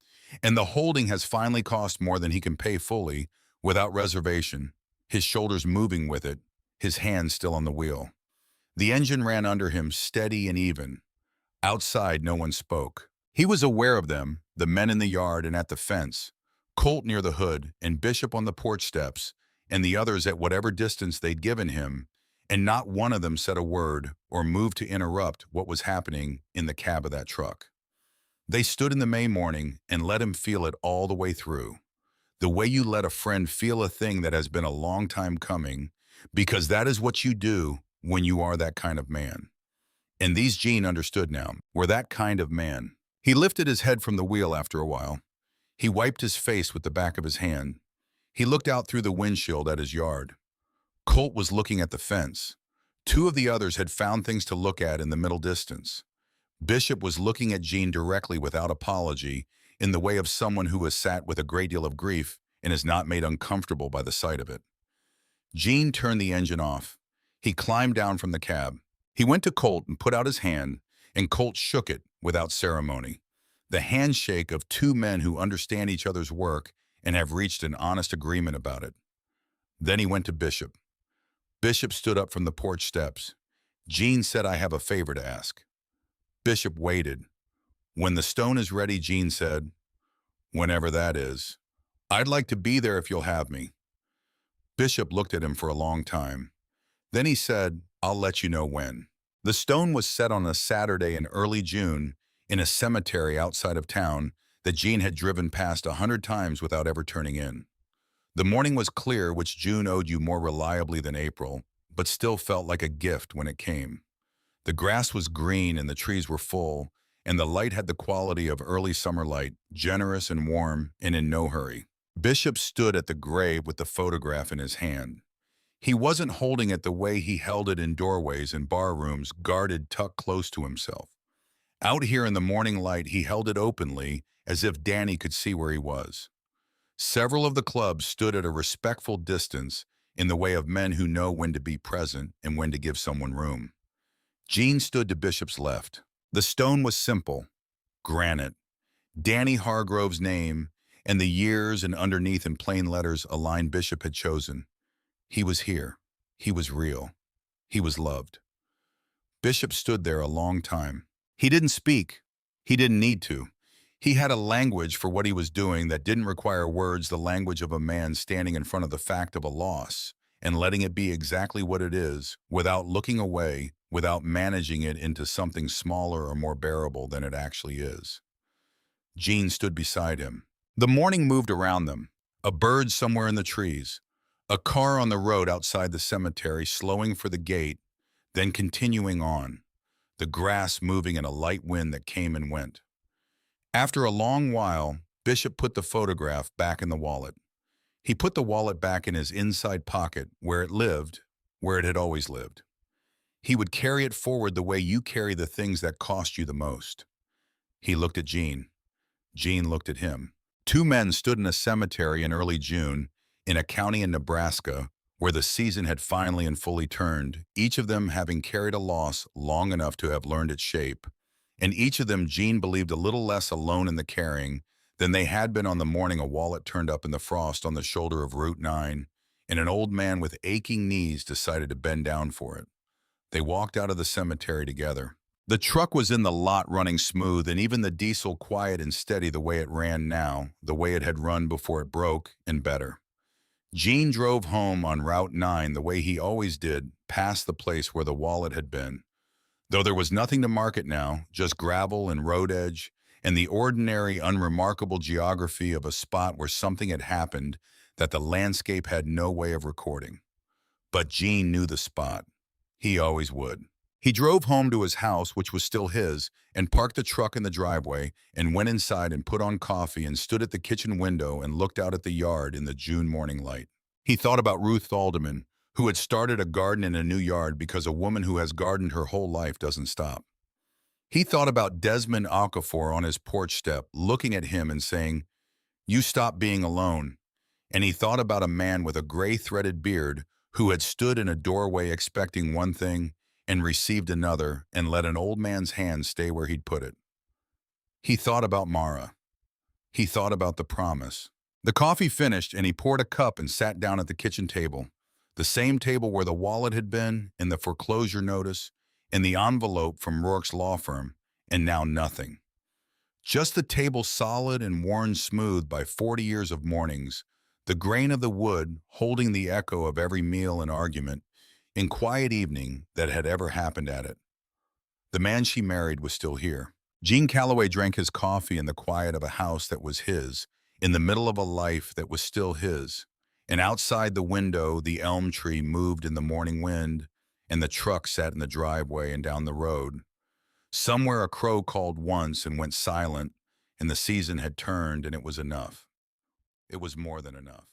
and the holding has finally cost more than he can pay fully, without reservation, his shoulders moving with it, his hands still on the wheel. The engine ran under him, steady and even. Outside, no one spoke. He was aware of them, the men in the yard and at the fence, Colt near the hood, and Bishop on the porch steps, and the others at whatever distance they'd given him, and not one of them said a word or moved to interrupt what was happening in the cab of that truck. They stood in the May morning and let him feel it all the way through. The way you let a friend feel a thing that has been a long time coming, because that is what you do when you are that kind of man. And these Gene understood now, were that kind of man. He lifted his head from the wheel after a while. He wiped his face with the back of his hand. He looked out through the windshield at his yard. Colt was looking at the fence. 2 of the others had found things to look at in the middle distance. Bishop was looking at Gene directly without apology, in the way of someone who has sat with a great deal of grief and is not made uncomfortable by the sight of it. Gene turned the engine off. He climbed down from the cab. He went to Colt and put out his hand, and Colt shook it without ceremony. The handshake of 2 men who understand each other's work and have reached an honest agreement about it. Then he went to Bishop. Bishop stood up from the porch steps. Gene said, "I have a favor to ask." Bishop waited. When the stone is ready, Gene said, "Whenever that is. I'd like to be there if you'll have me." Bishop looked at him for a long time. Then he said, "I'll let you know when." The stone was set on a Saturday in early June in a cemetery outside of town that Gene had driven past 100 times without ever turning in. The morning was clear, which June owed you more reliably than April, but still felt like a gift when it came. The grass was green and the trees were full, and the light had the quality of early summer light, generous and warm and in no hurry. Bishop stood at the grave with the photograph in his hand. He wasn't holding it the way he held it in doorways and bar rooms, guarded tucked close to himself. Out here in the morning light, he held it openly, as if Danny could see where he was. Several of the clubs stood at a respectful distance in the way of men who know when to be present and when to give someone room. Gene stood to Bishop's left. The stone was simple, granite. Danny Hargrove's name and the years and underneath in plain letters a line Bishop had chosen. He was here. He was real. He was loved. Bishop stood there a long time. He didn't speak. He didn't need to. He had a language for what he was doing that didn't require words, the language of a man standing in front of the fact of a loss and letting it be exactly what it is without looking away, without managing it into something smaller or more bearable than it actually is. Jean stood beside him. The morning moved around them. A bird somewhere in the trees. A car on the road outside the cemetery slowing for the gate, then continuing on. The grass moving in a light wind that came and went. After a long while, Bishop put the photograph back in the wallet. He put the wallet back in his inside pocket, where it lived, where it had always lived. He would carry it forward the way you carry the things that cost you the most. He looked at Jean. Jean looked at him. Two men stood in a cemetery in early June, in a county in Nebraska, where the season had finally and fully turned, each of them having carried a loss long enough to have learned its shape. And each of them Jean believed a little less alone in the carrying than they had been on the morning a wallet turned up in the frost on the shoulder of Route 9, and an old man with aching knees decided to bend down for it. They walked out of the cemetery together. The truck was in the lot running smooth, and even the diesel quiet and steady the way it ran now, the way it had run before it broke, and better. Jean drove home on Route 9 the way he always did, past the place where the wallet had been. Though there was nothing to mark it now, just gravel and road edge, and the ordinary, unremarkable geography of a spot where something had happened that the landscape had no way of recording. But Jean knew the spot. He always would. He drove home to his house, which was still his, and parked the truck in the driveway and went inside and put on coffee and stood at the kitchen window and looked out at the yard in the June morning light. He thought about Ruth Alderman, who had started a garden in a new yard because a woman who has gardened her whole life doesn't stop. He thought about Desmond Okafor on his porch step, looking at him and saying, "You stop being alone." And he thought about a man with a gray-threaded beard who had stood in a doorway expecting one thing and received another and let an old man's hand stay where he'd put it. He thought about Mara. He thought about the promise. The coffee finished, and he poured a cup and sat down at the kitchen table, the same table where the wallet had been, and the foreclosure notice, and the envelope from Rourke's law firm, and now nothing. Just the table solid and worn smooth by 40 years of mornings, the grain of the wood holding the echo of every meal and argument, in quiet evening that had ever happened at it. The man she married was still here. Jean Calloway drank his coffee in the quiet of a house that was his, in the middle of a life that was still his. And outside the window, the elm tree moved in the morning wind, and the truck sat in the driveway and down the road. Somewhere a crow called once and went silent, and the season had turned, and it was enough. It was more than enough.